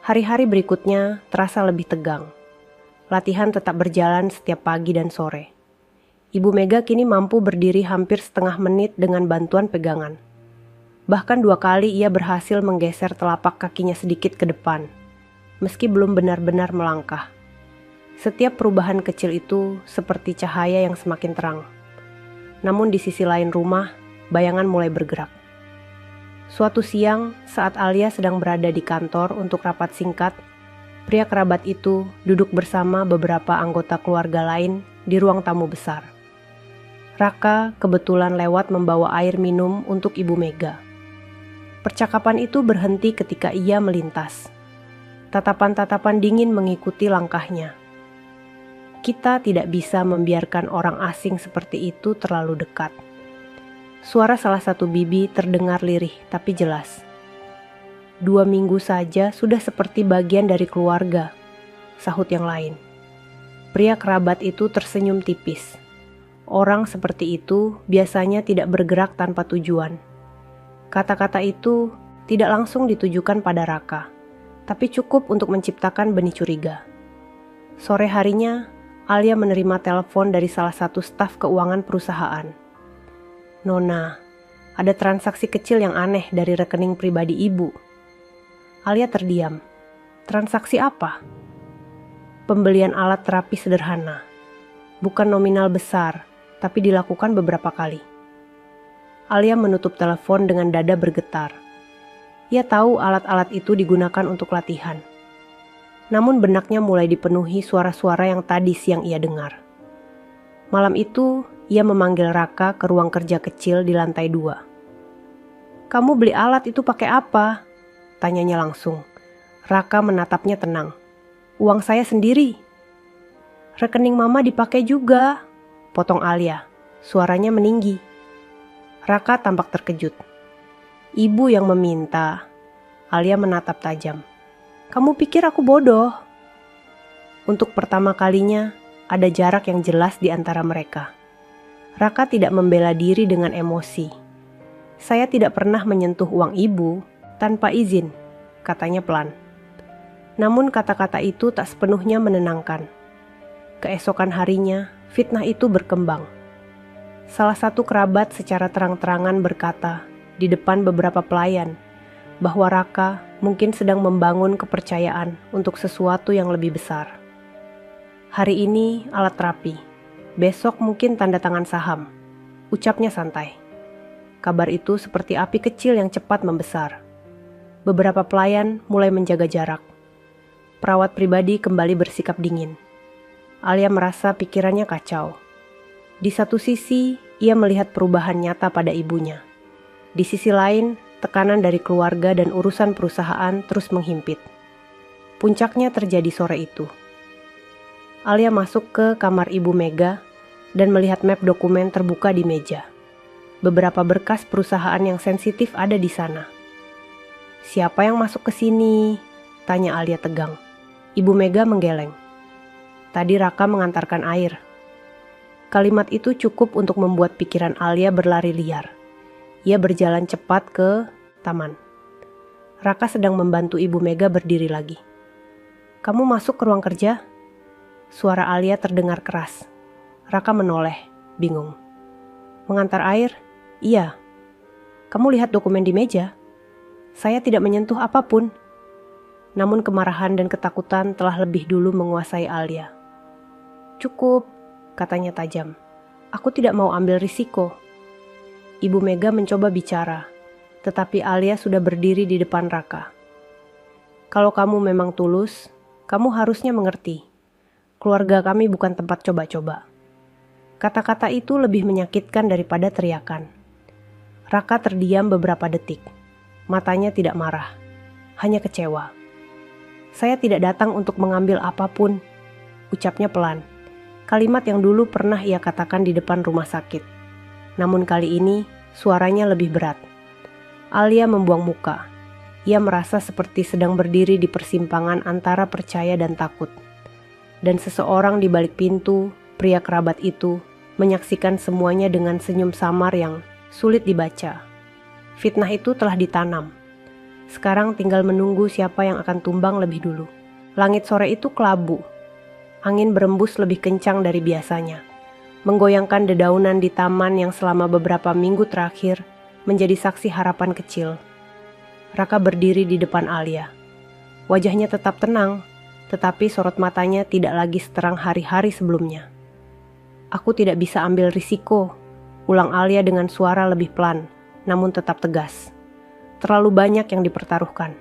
Hari-hari berikutnya terasa lebih tegang. Latihan tetap berjalan setiap pagi dan sore. Ibu Mega kini mampu berdiri hampir setengah menit dengan bantuan pegangan. Bahkan 2 kali ia berhasil menggeser telapak kakinya sedikit ke depan, meski belum benar-benar melangkah. Setiap perubahan kecil itu seperti cahaya yang semakin terang. Namun di sisi lain rumah, bayangan mulai bergerak. Suatu siang, saat Alia sedang berada di kantor untuk rapat singkat, pria kerabat itu duduk bersama beberapa anggota keluarga lain di ruang tamu besar. Raka kebetulan lewat membawa air minum untuk Ibu Mega. Percakapan itu berhenti ketika ia melintas. Tatapan-tatapan dingin mengikuti langkahnya. Kita tidak bisa membiarkan orang asing seperti itu terlalu dekat. Suara salah satu bibi terdengar lirih tapi jelas. 2 minggu saja sudah seperti bagian dari keluarga, sahut yang lain. Pria kerabat itu tersenyum tipis. Orang seperti itu biasanya tidak bergerak tanpa tujuan. Kata-kata itu tidak langsung ditujukan pada Raka, tapi cukup untuk menciptakan benih curiga. Sore harinya, Alia menerima telepon dari salah satu staf keuangan perusahaan. "Nona, Ada transaksi kecil yang aneh dari rekening pribadi ibu. Alia terdiam. Transaksi apa? Pembelian alat terapi sederhana. Bukan nominal besar, tapi dilakukan beberapa kali. Alia menutup telepon dengan dada bergetar. Ia tahu alat-alat itu digunakan untuk latihan. Namun benaknya mulai dipenuhi suara-suara yang tadi siang ia dengar. Malam itu, ia memanggil Raka ke ruang kerja kecil di lantai 2. "Kamu beli alat itu pakai apa?" tanyanya langsung. Raka menatapnya tenang. "Uang saya sendiri." "Rekening mama dipakai juga," potong Alia. Suaranya meninggi. Raka tampak terkejut. "Ibu yang meminta." Alia menatap tajam. "Kamu pikir aku bodoh?" Untuk pertama kalinya, ada jarak yang jelas di antara mereka. Raka tidak membela diri dengan emosi. "Saya tidak pernah menyentuh uang ibu tanpa izin," katanya pelan. Namun kata-kata itu tak sepenuhnya menenangkan. Keesokan harinya, fitnah itu berkembang. Salah satu kerabat secara terang-terangan berkata di depan beberapa pelayan bahwa Raka mungkin sedang membangun kepercayaan untuk sesuatu yang lebih besar. Hari ini alat terapi, besok mungkin tanda tangan saham, ucapnya santai. Kabar itu seperti api kecil yang cepat membesar. Beberapa pelayan mulai menjaga jarak. Perawat pribadi kembali bersikap dingin. Alia merasa pikirannya kacau. Di satu sisi, ia melihat perubahan nyata pada ibunya. Di sisi lain, tekanan dari keluarga dan urusan perusahaan terus menghimpit. Puncaknya terjadi sore itu. Alia masuk ke kamar Ibu Mega dan melihat map dokumen terbuka di meja. Beberapa berkas perusahaan yang sensitif ada di sana. "Siapa yang masuk ke sini?" tanya Alia tegang. Ibu Mega menggeleng. "Tadi Raka mengantarkan air." Kalimat itu cukup untuk membuat pikiran Alia berlari liar. Ia berjalan cepat ke taman. Raka sedang membantu Ibu Mega berdiri lagi. "Kamu masuk ke ruang kerja?" Suara Alia terdengar keras. Raka menoleh, bingung. "Mengantar air?" "Iya." "Kamu lihat dokumen di meja?" "Saya tidak menyentuh apapun." Namun kemarahan dan ketakutan telah lebih dulu menguasai Alia. "Cukup," katanya tajam. "Aku tidak mau ambil risiko." Ibu Mega mencoba bicara, tetapi Alia sudah berdiri di depan Raka. "Kalau kamu memang tulus, kamu harusnya mengerti. Keluarga kami bukan tempat coba-coba." Kata-kata itu lebih menyakitkan daripada teriakan. Raka terdiam beberapa detik. Matanya tidak marah, hanya kecewa. "Saya tidak datang untuk mengambil apapun," ucapnya pelan. Kalimat yang dulu pernah ia katakan di depan rumah sakit. Namun kali ini suaranya lebih berat. Alia membuang muka. Ia merasa seperti sedang berdiri di persimpangan antara percaya dan takut. Dan seseorang di balik pintu, pria kerabat itu, menyaksikan semuanya dengan senyum samar yang sulit dibaca. Fitnah itu telah ditanam. Sekarang tinggal menunggu siapa yang akan tumbang lebih dulu. Langit sore itu kelabu. Angin berembus lebih kencang dari biasanya, menggoyangkan dedaunan di taman yang selama beberapa minggu terakhir menjadi saksi harapan kecil. Raka berdiri di depan Alia. Wajahnya tetap tenang, tetapi sorot matanya tidak lagi seterang hari-hari sebelumnya. "Aku tidak bisa ambil risiko," ulang Alia dengan suara lebih pelan, namun tetap tegas. Terlalu banyak yang dipertaruhkan.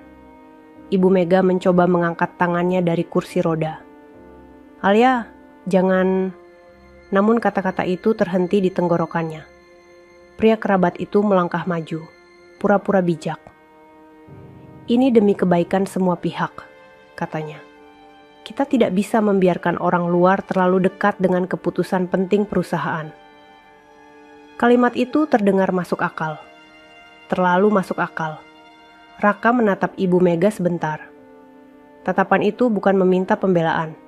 Ibu Mega mencoba mengangkat tangannya dari kursi roda. "Alia, jangan..." Namun kata-kata itu terhenti di tenggorokannya. Pria kerabat itu melangkah maju, pura-pura bijak. "Ini demi kebaikan semua pihak," katanya. "Kita tidak bisa membiarkan orang luar terlalu dekat dengan keputusan penting perusahaan." Kalimat itu terdengar masuk akal. Terlalu masuk akal. Raka menatap Ibu Mega sebentar. Tatapan itu bukan meminta pembelaan,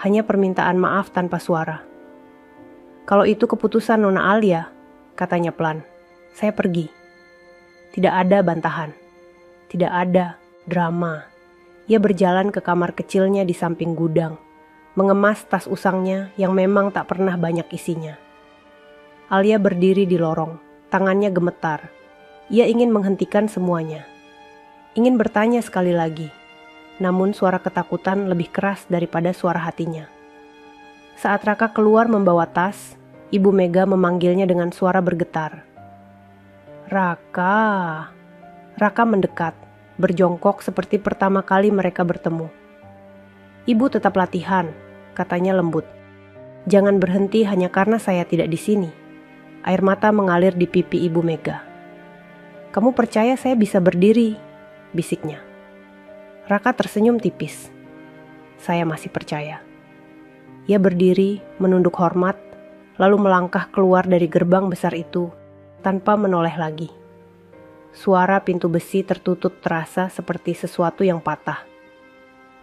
hanya permintaan maaf tanpa suara. "Kalau itu keputusan Nona Alia," katanya pelan, "saya pergi." Tidak ada bantahan. Tidak ada drama. Ia berjalan ke kamar kecilnya di samping gudang, mengemas tas usangnya yang memang tak pernah banyak isinya. Alia berdiri di lorong, tangannya gemetar, Ia ingin menghentikan semuanya. Ingin bertanya sekali lagi. Namun suara ketakutan lebih keras daripada suara hatinya. Saat Raka keluar membawa tas, Ibu Mega memanggilnya dengan suara bergetar. Raka. Raka mendekat, berjongkok seperti pertama kali mereka bertemu. Ibu tetap latihan, katanya lembut. Jangan berhenti hanya karena saya tidak di sini. Air mata mengalir di pipi Ibu Mega. Kamu percaya saya bisa berdiri? Bisiknya. Raka tersenyum tipis. Saya masih percaya. Ia berdiri, menunduk hormat, lalu melangkah keluar dari gerbang besar itu tanpa menoleh lagi. Suara pintu besi tertutup terasa seperti sesuatu yang patah.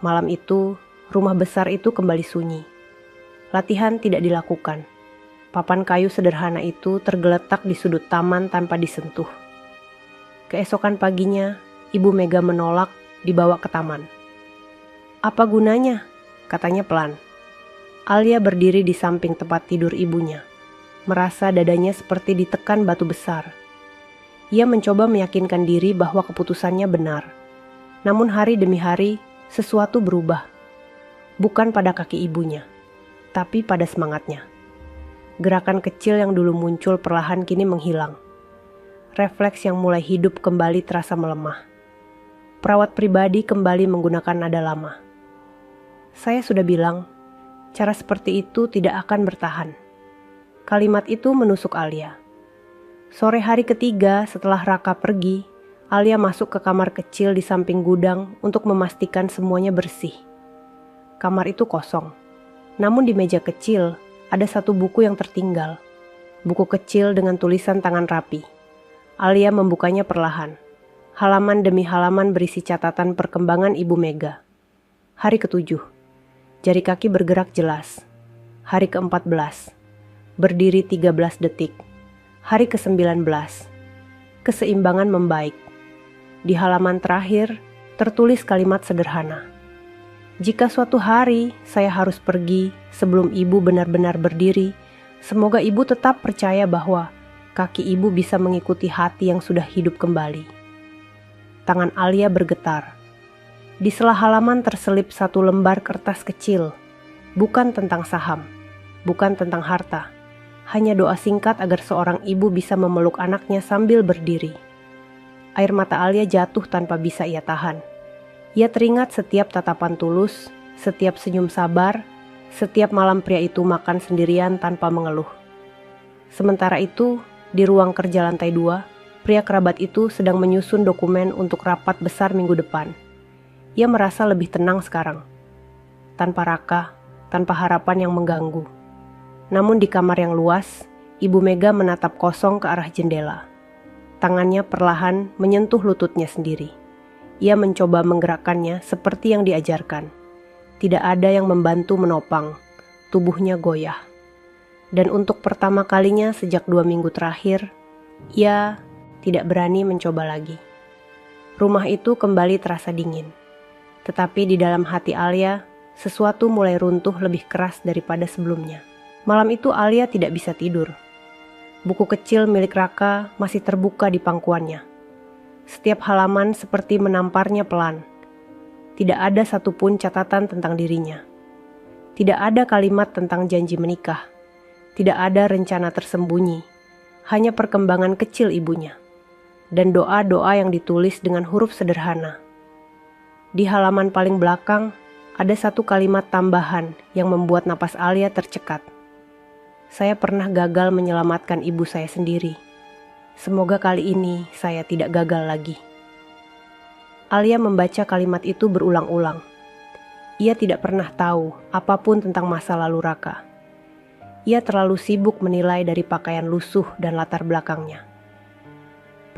Malam itu, rumah besar itu kembali sunyi. Latihan tidak dilakukan. Papan kayu sederhana itu tergeletak di sudut taman tanpa disentuh. Keesokan paginya, Ibu Mega menolak dibawa ke taman. Apa gunanya? Katanya pelan. Alia berdiri di samping tempat tidur ibunya, merasa dadanya seperti ditekan batu besar. Ia mencoba meyakinkan diri bahwa keputusannya benar. Namun hari demi hari, sesuatu berubah. Bukan pada kaki ibunya, tapi pada semangatnya. Gerakan kecil yang dulu muncul perlahan kini menghilang. Refleks yang mulai hidup kembali terasa melemah. Perawat pribadi kembali menggunakan nada lama. Saya sudah bilang, cara seperti itu tidak akan bertahan. Kalimat itu menusuk Alia. Sore hari ketiga setelah Raka pergi, Alia masuk ke kamar kecil di samping gudang untuk memastikan semuanya bersih. Kamar itu kosong. Namun di meja kecil ada satu buku yang tertinggal. Buku kecil dengan tulisan tangan rapi. Alia membukanya perlahan. Halaman demi halaman berisi catatan perkembangan Ibu Mega. Hari ke-7. Jari kaki bergerak jelas. Hari ke-14. Berdiri 13 detik. Hari ke-19. Keseimbangan membaik. Di halaman terakhir, tertulis kalimat sederhana. Jika suatu hari saya harus pergi sebelum ibu benar-benar berdiri, semoga ibu tetap percaya bahwa kaki ibu bisa mengikuti hati yang sudah hidup kembali. Tangan Alia bergetar. Di sela halaman terselip satu lembar kertas kecil, bukan tentang saham, bukan tentang harta, hanya doa singkat agar seorang ibu bisa memeluk anaknya sambil berdiri. Air mata Alia jatuh tanpa bisa ia tahan. Ia teringat setiap tatapan tulus, setiap senyum sabar, setiap malam pria itu makan sendirian tanpa mengeluh. Sementara itu, di ruang kerja lantai 2, pria kerabat itu sedang menyusun dokumen untuk rapat besar minggu depan. Ia merasa lebih tenang sekarang. Tanpa Raka, tanpa harapan yang mengganggu. Namun di kamar yang luas, Ibu Mega menatap kosong ke arah jendela. Tangannya perlahan menyentuh lututnya sendiri. Ia mencoba menggerakkannya seperti yang diajarkan. Tidak ada yang membantu menopang. Tubuhnya goyah. Dan untuk pertama kalinya sejak 2 minggu terakhir, ia tidak berani mencoba lagi. Rumah itu kembali terasa dingin. Tetapi di dalam hati Alia, sesuatu mulai runtuh lebih keras daripada sebelumnya. Malam itu Alia tidak bisa tidur. Buku kecil milik Raka masih terbuka di pangkuannya. Setiap halaman seperti menamparnya pelan. Tidak ada satupun catatan tentang dirinya. Tidak ada kalimat tentang janji menikah. Tidak ada rencana tersembunyi. Hanya perkembangan kecil ibunya. Dan doa-doa yang ditulis dengan huruf sederhana. Di halaman paling belakang, ada satu kalimat tambahan yang membuat napas Alia tercekat. Saya pernah gagal menyelamatkan ibu saya sendiri. Semoga kali ini saya tidak gagal lagi. Alia membaca kalimat itu berulang-ulang. Ia tidak pernah tahu apapun tentang masa lalu Raka. Ia terlalu sibuk menilai dari pakaian lusuh dan latar belakangnya.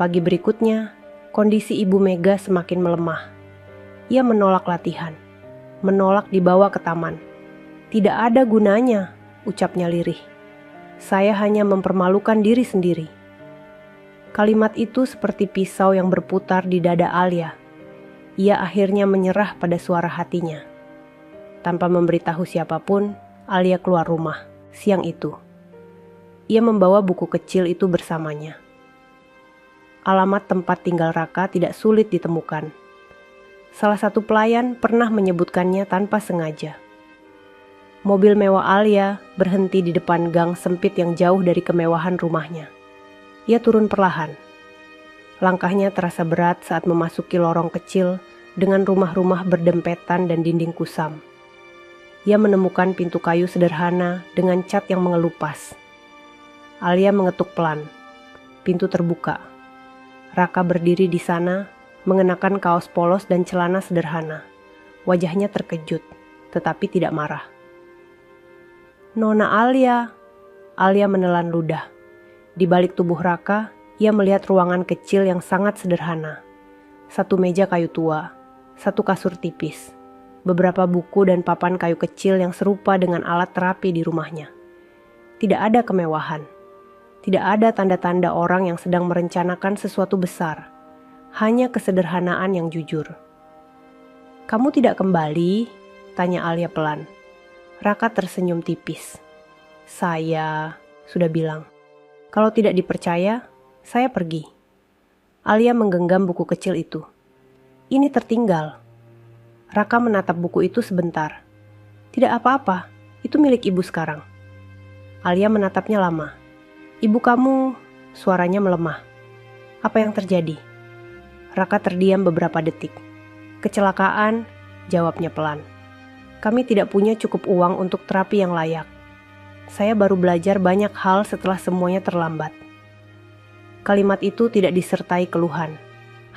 Pagi berikutnya, kondisi Ibu Mega semakin melemah. Ia menolak latihan, menolak dibawa ke taman. Tidak ada gunanya, ucapnya lirih. Saya hanya mempermalukan diri sendiri. Kalimat itu seperti pisau yang berputar di dada Alia. Ia akhirnya menyerah pada suara hatinya. Tanpa memberitahu siapapun, Alia keluar rumah siang itu. Ia membawa buku kecil itu bersamanya. alamat tempat tinggal Raka tidak sulit ditemukan. Salah satu pelayan pernah menyebutkannya tanpa sengaja. Mobil mewah Alia berhenti di depan gang sempit yang jauh dari kemewahan rumahnya. Ia turun perlahan. Langkahnya terasa berat saat memasuki lorong kecil dengan rumah-rumah berdempetan dan dinding kusam. Ia menemukan pintu kayu sederhana dengan cat yang mengelupas. Alia mengetuk pelan. Pintu terbuka. Raka berdiri di sana, mengenakan kaos polos dan celana sederhana. Wajahnya terkejut, tetapi tidak marah. "Nona Alia." Alia menelan ludah. Di balik tubuh Raka, ia melihat ruangan kecil yang sangat sederhana. Satu meja kayu tua, satu kasur tipis, beberapa buku dan papan kayu kecil yang serupa dengan alat terapi di rumahnya. Tidak ada kemewahan. Tidak ada tanda-tanda orang yang sedang merencanakan sesuatu besar. Hanya kesederhanaan yang jujur. "Kamu tidak kembali?" tanya Alia pelan. Raka tersenyum tipis. "Saya sudah bilang. Kalau tidak dipercaya, saya pergi." Alia menggenggam buku kecil itu. "Ini tertinggal." Raka menatap buku itu sebentar. "Tidak apa-apa, itu milik ibu sekarang." Alia menatapnya lama. "Ibu kamu," suaranya melemah. "Apa yang terjadi?" Raka terdiam beberapa detik. "Kecelakaan," jawabnya pelan. "Kami tidak punya cukup uang untuk terapi yang layak. Saya baru belajar banyak hal setelah semuanya terlambat." Kalimat itu tidak disertai keluhan,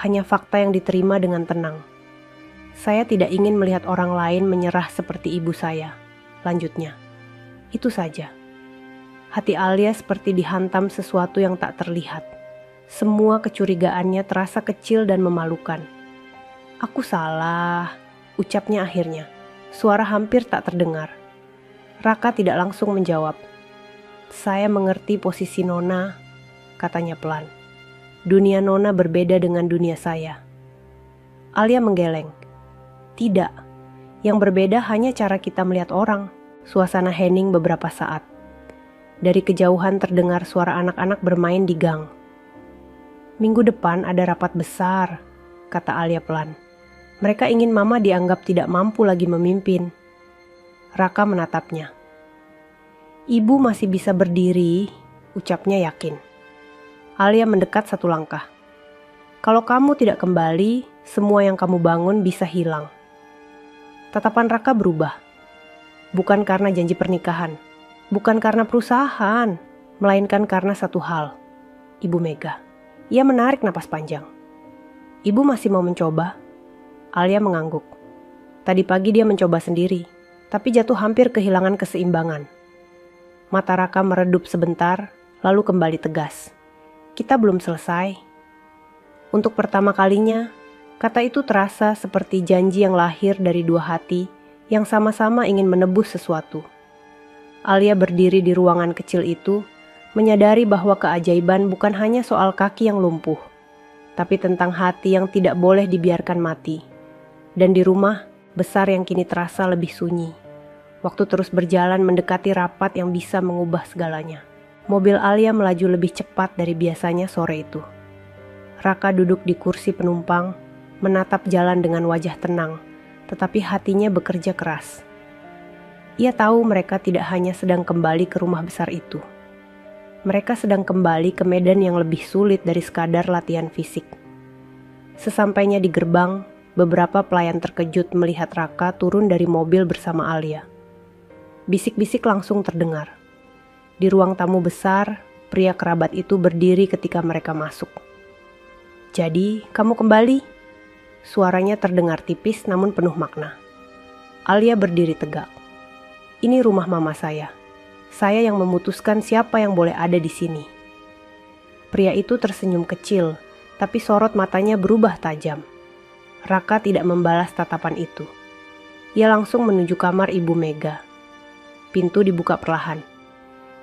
hanya fakta yang diterima dengan tenang. "Saya tidak ingin melihat orang lain menyerah seperti ibu saya," lanjutnya. Itu saja. Hati Alia seperti dihantam sesuatu yang tak terlihat. Semua kecurigaannya terasa kecil dan memalukan. "Aku salah," ucapnya akhirnya. Suara hampir tak terdengar. Raka tidak langsung menjawab. "Saya mengerti posisi Nona," katanya pelan. "Dunia Nona berbeda dengan dunia saya." Alia menggeleng. "Tidak, yang berbeda hanya cara kita melihat orang." Suasana hening beberapa saat. Dari kejauhan terdengar suara anak-anak bermain di gang. "Minggu depan ada rapat besar," kata Alia pelan. "Mereka ingin Mama dianggap tidak mampu lagi memimpin." Raka menatapnya. "Ibu masih bisa berdiri," ucapnya yakin. Alia mendekat satu langkah. "Kalau kamu tidak kembali, semua yang kamu bangun bisa hilang." Tatapan Raka berubah. Bukan karena janji pernikahan, bukan karena perusahaan, melainkan karena satu hal. Ibu Mega. Ia menarik napas panjang. "Ibu masih mau mencoba?" Alia mengangguk. Tadi pagi dia mencoba sendiri, tapi jatuh hampir kehilangan keseimbangan. Mata Raka meredup sebentar, lalu kembali tegas. "Kita belum selesai." Untuk pertama kalinya, kata itu terasa seperti janji yang lahir dari dua hati yang sama-sama ingin menebus sesuatu. Alia berdiri di ruangan kecil itu, menyadari bahwa keajaiban bukan hanya soal kaki yang lumpuh, tapi tentang hati yang tidak boleh dibiarkan mati. Dan di rumah besar yang kini terasa lebih sunyi, waktu terus berjalan mendekati rapat yang bisa mengubah segalanya. Mobil Alia melaju lebih cepat dari biasanya sore itu. Raka duduk di kursi penumpang, menatap jalan dengan wajah tenang, tetapi hatinya bekerja keras. Ia tahu mereka tidak hanya sedang kembali ke rumah besar itu. Mereka sedang kembali ke medan yang lebih sulit dari sekadar latihan fisik. Sesampainya di gerbang, beberapa pelayan terkejut melihat Raka turun dari mobil bersama Alia. Bisik-bisik langsung terdengar. Di ruang tamu besar, pria kerabat itu berdiri ketika mereka masuk. "Jadi, kamu kembali?" Suaranya terdengar tipis namun penuh makna. Alia berdiri tegak. "Ini rumah mama saya. Saya yang memutuskan siapa yang boleh ada di sini." Pria itu tersenyum kecil, tapi sorot matanya berubah tajam. Raka tidak membalas tatapan itu. Ia langsung menuju kamar Ibu Mega. Pintu dibuka perlahan.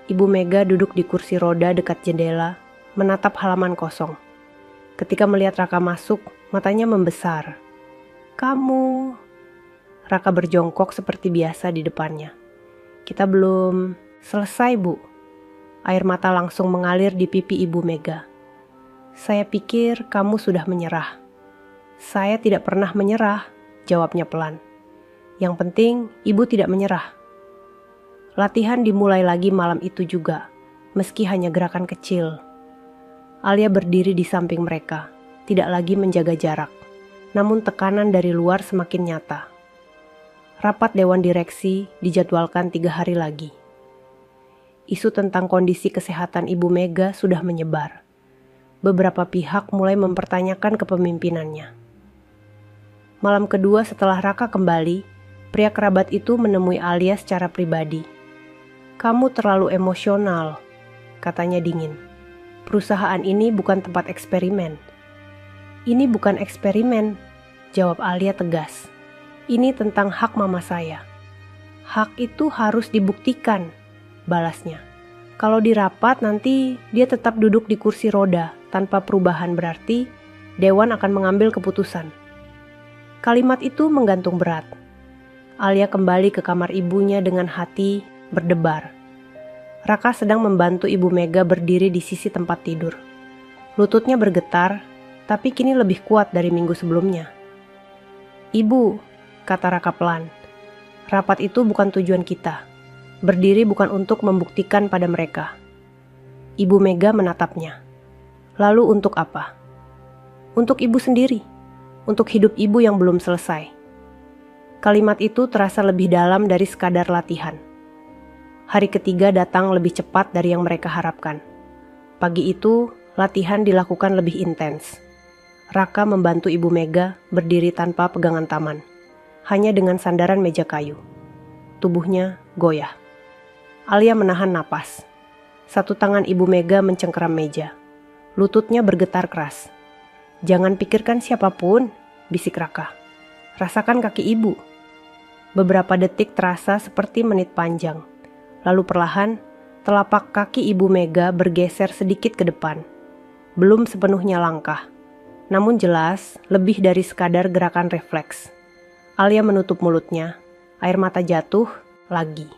Ibu Mega duduk di kursi roda dekat jendela, menatap halaman kosong. Ketika melihat Raka masuk, matanya membesar. "Kamu..." Raka berjongkok seperti biasa di depannya. "Kita belum selesai, Bu." Air mata langsung mengalir di pipi Ibu Mega. Saya pikir kamu sudah menyerah. Saya tidak pernah menyerah, jawabnya pelan. Yang penting ibu tidak menyerah. Latihan dimulai lagi malam itu juga, meski hanya gerakan kecil. Alia berdiri di samping mereka, tidak lagi menjaga jarak. Namun tekanan dari luar semakin nyata. Rapat Dewan Direksi dijadwalkan 3 hari lagi. Isu tentang kondisi kesehatan Ibu Mega sudah menyebar. Beberapa pihak mulai mempertanyakan kepemimpinannya. Malam kedua setelah Raka kembali, pria kerabat itu menemui Alia secara pribadi. "Kamu terlalu emosional," katanya dingin. "Perusahaan ini bukan tempat eksperimen." "Ini bukan eksperimen," jawab Alia tegas. "Ini tentang hak mama saya." "Hak itu harus dibuktikan," balasnya. "Kalau di rapat nanti dia tetap duduk di kursi roda tanpa perubahan, berarti Dewan akan mengambil keputusan." Kalimat itu menggantung berat. Alia kembali ke kamar ibunya dengan hati berdebar. Raka sedang membantu Ibu Mega berdiri di sisi tempat tidur. Lututnya bergetar, tapi kini lebih kuat dari minggu sebelumnya. "Ibu," kata Raka pelan, "rapat itu bukan tujuan kita. Berdiri bukan untuk membuktikan pada mereka." Ibu Mega menatapnya. "Lalu untuk apa?" "Untuk ibu sendiri. Untuk hidup ibu yang belum selesai." Kalimat itu terasa lebih dalam dari sekadar latihan. Hari ketiga datang lebih cepat dari yang mereka harapkan. Pagi itu, latihan dilakukan lebih intens. Raka membantu Ibu Mega berdiri tanpa pegangan tangan, hanya dengan sandaran meja kayu. Tubuhnya goyah. Alia menahan napas. Satu tangan Ibu Mega mencengkeram meja. Lututnya bergetar keras. "Jangan pikirkan siapapun," bisik Raka. "Rasakan kaki ibu." Beberapa detik terasa seperti menit panjang. Lalu perlahan, telapak kaki Ibu Mega bergeser sedikit ke depan. Belum sepenuhnya langkah, namun jelas lebih dari sekadar gerakan refleks. Alia menutup mulutnya, air mata jatuh lagi.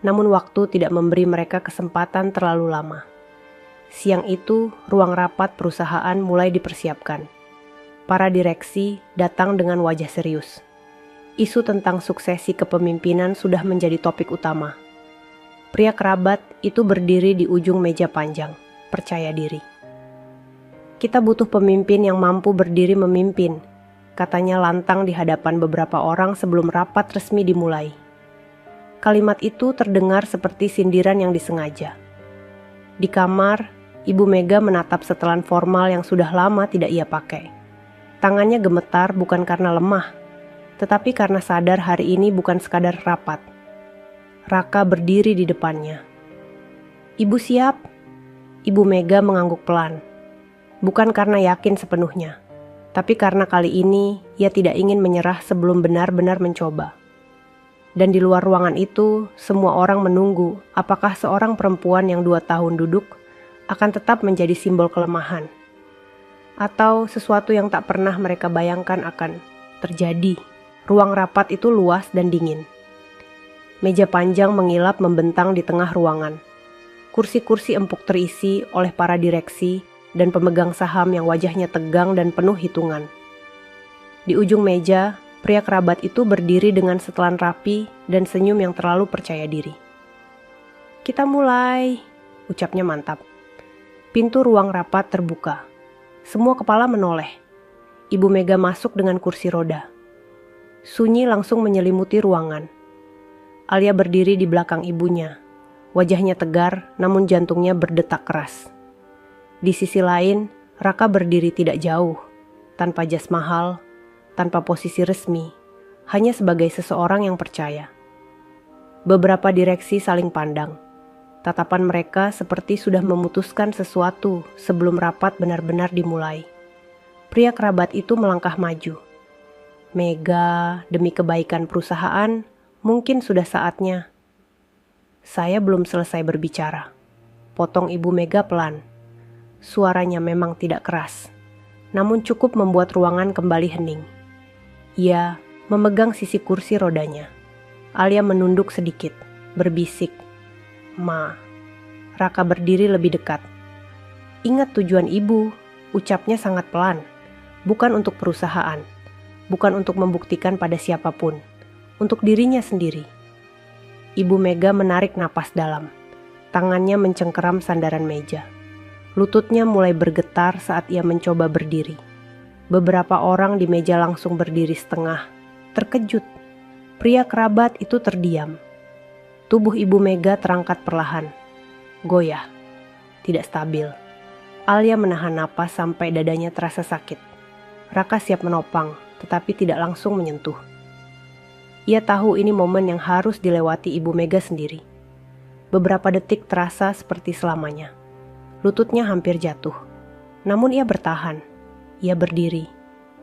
Namun waktu tidak memberi mereka kesempatan terlalu lama. Siang itu, ruang rapat perusahaan mulai dipersiapkan. Para direksi datang dengan wajah serius. Isu tentang suksesi kepemimpinan sudah menjadi topik utama. Pria kerabat itu berdiri di ujung meja panjang, percaya diri. "Kita butuh pemimpin yang mampu berdiri memimpin," katanya lantang di hadapan beberapa orang sebelum rapat resmi dimulai. Kalimat itu terdengar seperti sindiran yang disengaja. Di kamar, Ibu Mega menatap setelan formal yang sudah lama tidak ia pakai. Tangannya gemetar bukan karena lemah, tetapi karena sadar hari ini bukan sekadar rapat. Raka berdiri di depannya. "Ibu siap?" Ibu Mega mengangguk pelan. Bukan karena yakin sepenuhnya, tapi karena kali ini ia tidak ingin menyerah sebelum benar-benar mencoba. Dan di luar ruangan itu, semua orang menunggu apakah seorang perempuan yang 2 tahun duduk akan tetap menjadi simbol kelemahan. Atau sesuatu yang tak pernah mereka bayangkan akan terjadi. Ruang rapat itu luas dan dingin. Meja panjang mengilap membentang di tengah ruangan. Kursi-kursi empuk terisi oleh para direksi dan pemegang saham yang wajahnya tegang dan penuh hitungan. Di ujung meja, pria kerabat itu berdiri dengan setelan rapi dan senyum yang terlalu percaya diri. "Kita mulai," ucapnya mantap. Pintu ruang rapat terbuka. Semua kepala menoleh. Ibu Mega masuk dengan kursi roda. Sunyi langsung menyelimuti ruangan. Alia berdiri di belakang ibunya. Wajahnya tegar, namun jantungnya berdetak keras. Di sisi lain, Raka berdiri tidak jauh, tanpa jas mahal, tanpa posisi resmi, hanya sebagai seseorang yang percaya. Beberapa direksi saling pandang. Tatapan mereka seperti sudah memutuskan sesuatu sebelum rapat benar-benar dimulai. Pria kerabat itu melangkah maju. "Mega, demi kebaikan perusahaan, mungkin sudah saatnya." "Saya belum selesai berbicara," potong Ibu Mega pelan. Suaranya memang tidak keras, namun cukup membuat ruangan kembali hening. Ia memegang sisi kursi rodanya. Alia menunduk sedikit, berbisik, "Ma." Raka berdiri lebih dekat. "Ingat tujuan ibu," Ucapnya sangat pelan, bukan untuk perusahaan, bukan untuk membuktikan pada siapapun, untuk dirinya sendiri. Ibu Mega menarik napas dalam. Tangannya mencengkeram sandaran meja. Lututnya mulai bergetar saat ia mencoba berdiri. Beberapa orang di meja langsung berdiri setengah, terkejut. Pria kerabat itu terdiam. Tubuh Ibu Mega terangkat perlahan, goyah, tidak stabil. Alia menahan napas sampai dadanya terasa sakit. Raka siap menopang, tetapi tidak langsung menyentuh. Ia tahu ini momen yang harus dilewati Ibu Mega sendiri. Beberapa detik terasa seperti selamanya. Lututnya hampir jatuh. Namun ia bertahan. Ia berdiri,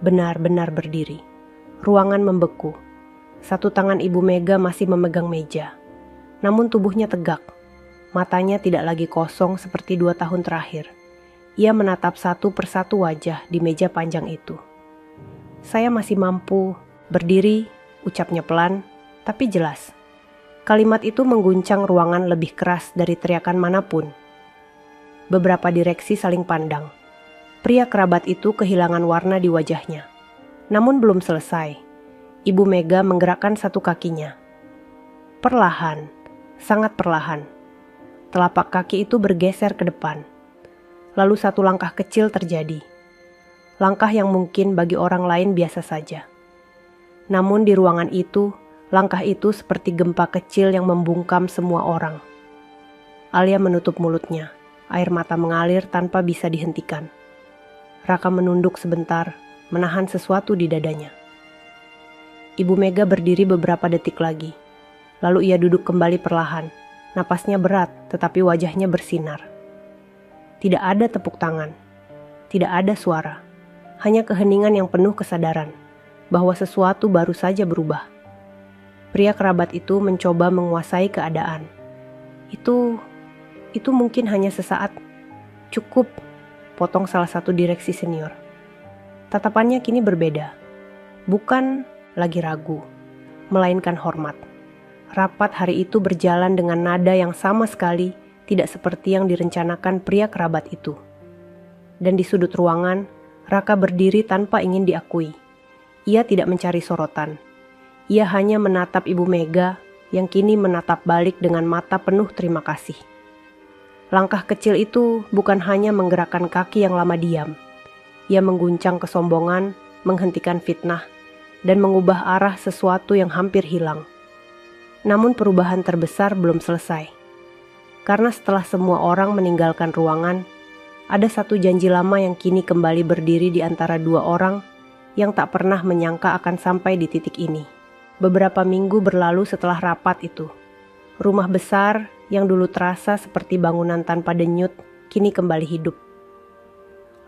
benar-benar berdiri. Ruangan membeku. Satu tangan Ibu Mega masih memegang meja. Namun tubuhnya tegak. Matanya tidak lagi kosong seperti 2 tahun terakhir. Ia menatap satu persatu wajah di meja panjang itu. Saya masih mampu berdiri, ucapnya pelan, tapi jelas. Kalimat itu mengguncang ruangan lebih keras dari teriakan manapun. Beberapa direksi saling pandang. Pria kerabat itu kehilangan warna di wajahnya. Namun belum selesai. Ibu Mega menggerakkan satu kakinya. Perlahan, sangat perlahan. Telapak kaki itu bergeser ke depan. Lalu satu langkah kecil terjadi. Langkah yang mungkin bagi orang lain biasa saja. Namun di ruangan itu, langkah itu seperti gempa kecil yang membungkam semua orang. Alia menutup mulutnya. Air mata mengalir tanpa bisa dihentikan. Raka menunduk sebentar, menahan sesuatu di dadanya. Ibu Mega berdiri beberapa detik lagi. Lalu ia duduk kembali perlahan. Napasnya berat, tetapi wajahnya bersinar. Tidak ada tepuk tangan, tidak ada suara, hanya keheningan yang penuh kesadaran bahwa sesuatu baru saja berubah. Pria kerabat itu mencoba menguasai keadaan. Itu mungkin hanya sesaat. Cukup, potong salah satu direksi senior. Tatapannya kini berbeda. Bukan lagi ragu, melainkan hormat. Rapat hari itu berjalan dengan nada yang sama sekali tidak seperti yang direncanakan pria kerabat itu. Dan di sudut ruangan, Raka berdiri tanpa ingin diakui. Ia tidak mencari sorotan. Ia hanya menatap Ibu Mega yang kini menatap balik dengan mata penuh terima kasih. Langkah kecil itu bukan hanya menggerakkan kaki yang lama diam. Ia mengguncang kesombongan, menghentikan fitnah, dan mengubah arah sesuatu yang hampir hilang. Namun perubahan terbesar belum selesai. Karena setelah semua orang meninggalkan ruangan, ada satu janji lama yang kini kembali berdiri di antara 2 orang yang tak pernah menyangka akan sampai di titik ini. Beberapa minggu berlalu setelah rapat itu. Rumah besar yang dulu terasa seperti bangunan tanpa denyut, kini kembali hidup.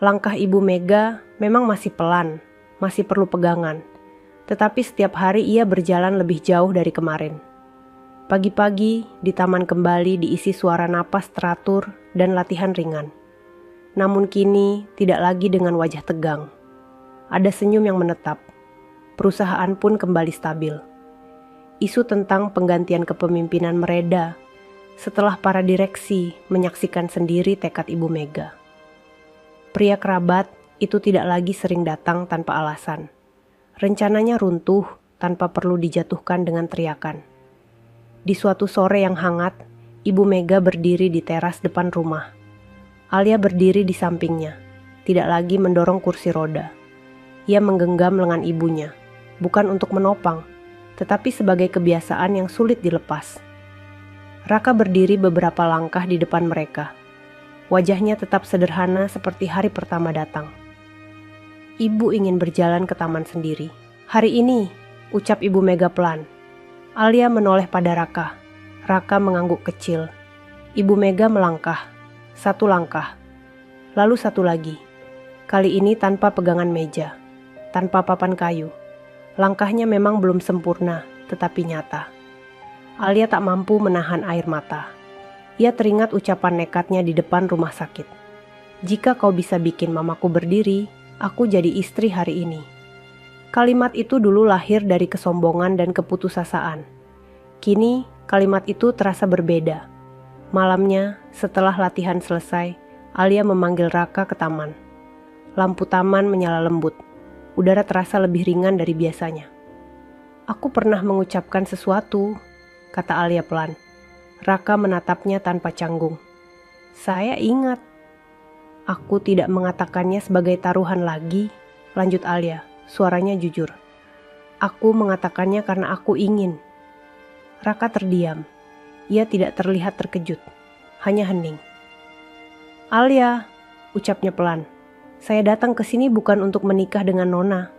Langkah Ibu Mega memang masih pelan, masih perlu pegangan. Tetapi setiap hari ia berjalan lebih jauh dari kemarin. Pagi-pagi di taman kembali diisi suara napas teratur dan latihan ringan. Namun kini tidak lagi dengan wajah tegang. Ada senyum yang menetap. Perusahaan pun kembali stabil. Isu tentang penggantian kepemimpinan mereda setelah para direksi menyaksikan sendiri tekad Ibu Mega. Pria kerabat itu tidak lagi sering datang tanpa alasan. Rencananya runtuh tanpa perlu dijatuhkan dengan teriakan. Di suatu sore yang hangat, Ibu Mega berdiri di teras depan rumah. Alia berdiri di sampingnya, tidak lagi mendorong kursi roda. Ia menggenggam lengan ibunya, bukan untuk menopang, tetapi sebagai kebiasaan yang sulit dilepas. Raka berdiri beberapa langkah di depan mereka. Wajahnya tetap sederhana seperti hari pertama datang. Ibu ingin berjalan ke taman sendiri. Hari ini, ucap Ibu Mega pelan. Alia menoleh pada Raka. Raka mengangguk kecil. Ibu Mega melangkah. 1 langkah. Lalu 1 lagi. Kali ini tanpa pegangan meja. Tanpa papan kayu. Langkahnya memang belum sempurna, tetapi nyata. Alia tak mampu menahan air mata. Ia teringat ucapan nekatnya di depan rumah sakit. Jika kau bisa bikin mamaku berdiri, aku jadi istri hari ini. Kalimat itu dulu lahir dari kesombongan dan keputusasaan. Kini, kalimat itu terasa berbeda. Malamnya, setelah latihan selesai, Alia memanggil Raka ke taman. Lampu taman menyala lembut. Udara terasa lebih ringan dari biasanya. "Aku pernah mengucapkan sesuatu," kata Alia pelan. Raka menatapnya tanpa canggung. "Saya ingat." "Aku tidak mengatakannya sebagai taruhan lagi," lanjut Alia, suaranya jujur. "Aku mengatakannya karena aku ingin." Raka terdiam. Ia tidak terlihat terkejut, hanya hening. "Alia," ucapnya pelan, "saya datang ke sini bukan untuk menikah dengan Nona."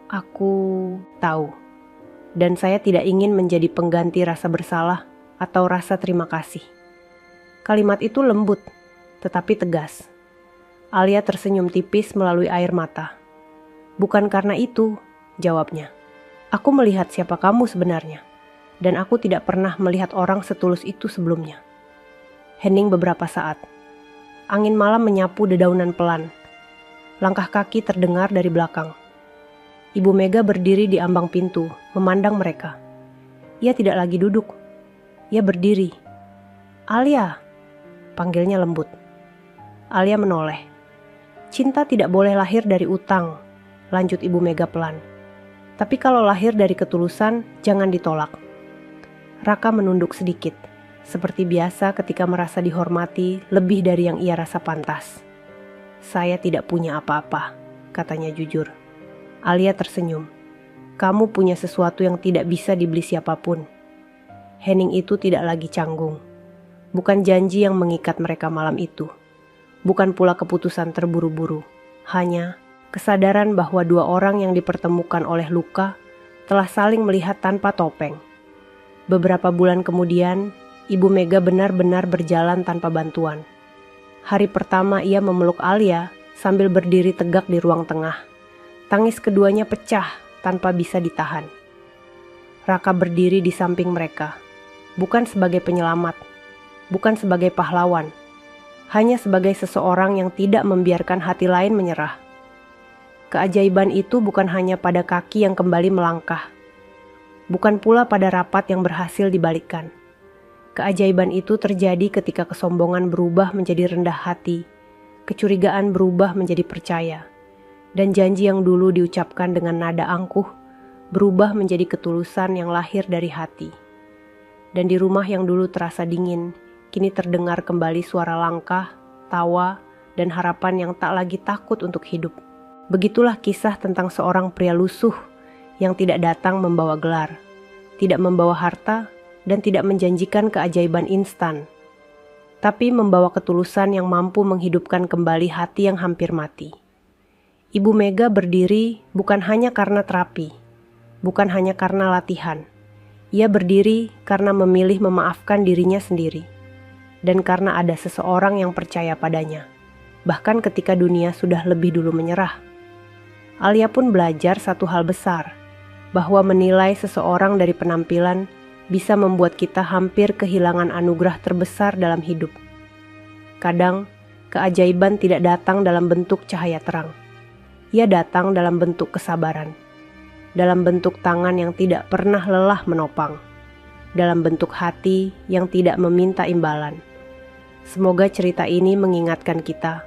"Aku tahu, dan saya tidak ingin menjadi pengganti rasa bersalah atau rasa terima kasih." Kalimat itu lembut, tetapi tegas. Alia tersenyum tipis melalui air mata. "Bukan karena itu," jawabnya. "Aku melihat siapa kamu sebenarnya, dan aku tidak pernah melihat orang setulus itu sebelumnya." Hening beberapa saat. Angin malam menyapu dedaunan pelan. Langkah kaki terdengar dari belakang. Ibu Mega berdiri di ambang pintu, memandang mereka. Ia tidak lagi duduk. Ia berdiri. "Alia," panggilnya lembut. Alia menoleh. "Cinta tidak boleh lahir dari utang," lanjut Ibu Mega pelan. "Tapi kalau lahir dari ketulusan, jangan ditolak." Raka menunduk sedikit, seperti biasa ketika merasa dihormati lebih dari yang ia rasa pantas. "Saya tidak punya apa-apa," katanya jujur. Alia tersenyum. "Kamu punya sesuatu yang tidak bisa dibeli siapapun." Hening itu tidak lagi canggung. Bukan janji yang mengikat mereka malam itu. Bukan pula keputusan terburu-buru. Hanya kesadaran bahwa dua orang yang dipertemukan oleh luka telah saling melihat tanpa topeng. Beberapa bulan kemudian, Ibu Mega benar-benar berjalan tanpa bantuan. Hari pertama ia memeluk Alia sambil berdiri tegak di ruang tengah. Tangis keduanya pecah tanpa bisa ditahan. Raka berdiri di samping mereka, bukan sebagai penyelamat, bukan sebagai pahlawan, hanya sebagai seseorang yang tidak membiarkan hati lain menyerah. Keajaiban itu bukan hanya pada kaki yang kembali melangkah, bukan pula pada rapat yang berhasil dibalikkan. Keajaiban itu terjadi ketika kesombongan berubah menjadi rendah hati, kecurigaan berubah menjadi percaya, dan janji yang dulu diucapkan dengan nada angkuh berubah menjadi ketulusan yang lahir dari hati. Dan di rumah yang dulu terasa dingin, kini terdengar kembali suara langkah, tawa, dan harapan yang tak lagi takut untuk hidup. Begitulah kisah tentang seorang pria lusuh yang tidak datang membawa gelar, tidak membawa harta, dan tidak menjanjikan keajaiban instan, tapi membawa ketulusan yang mampu menghidupkan kembali hati yang hampir mati. Ibu Mega berdiri bukan hanya karena terapi, bukan hanya karena latihan. Ia berdiri karena memilih memaafkan dirinya sendiri, dan karena ada seseorang yang percaya padanya, bahkan ketika dunia sudah lebih dulu menyerah. Alia pun belajar satu hal besar, bahwa menilai seseorang dari penampilan bisa membuat kita hampir kehilangan anugerah terbesar dalam hidup. Kadang, keajaiban tidak datang dalam bentuk cahaya terang. Ia datang dalam bentuk kesabaran, dalam bentuk tangan yang tidak pernah lelah menopang, dalam bentuk hati yang tidak meminta imbalan. Semoga cerita ini mengingatkan kita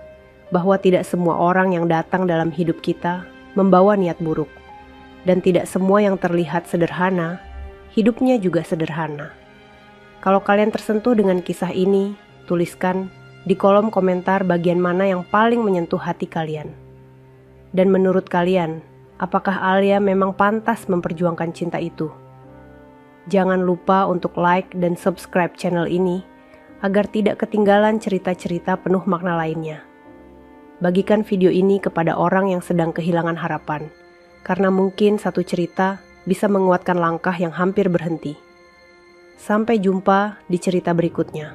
bahwa tidak semua orang yang datang dalam hidup kita membawa niat buruk, dan tidak semua yang terlihat sederhana, hidupnya juga sederhana. Kalau kalian tersentuh dengan kisah ini, tuliskan di kolom komentar bagian mana yang paling menyentuh hati kalian. Dan menurut kalian, apakah Alia memang pantas memperjuangkan cinta itu? Jangan lupa untuk like dan subscribe channel ini agar tidak ketinggalan cerita-cerita penuh makna lainnya. Bagikan video ini kepada orang yang sedang kehilangan harapan, karena mungkin satu cerita bisa menguatkan langkah yang hampir berhenti. Sampai jumpa di cerita berikutnya.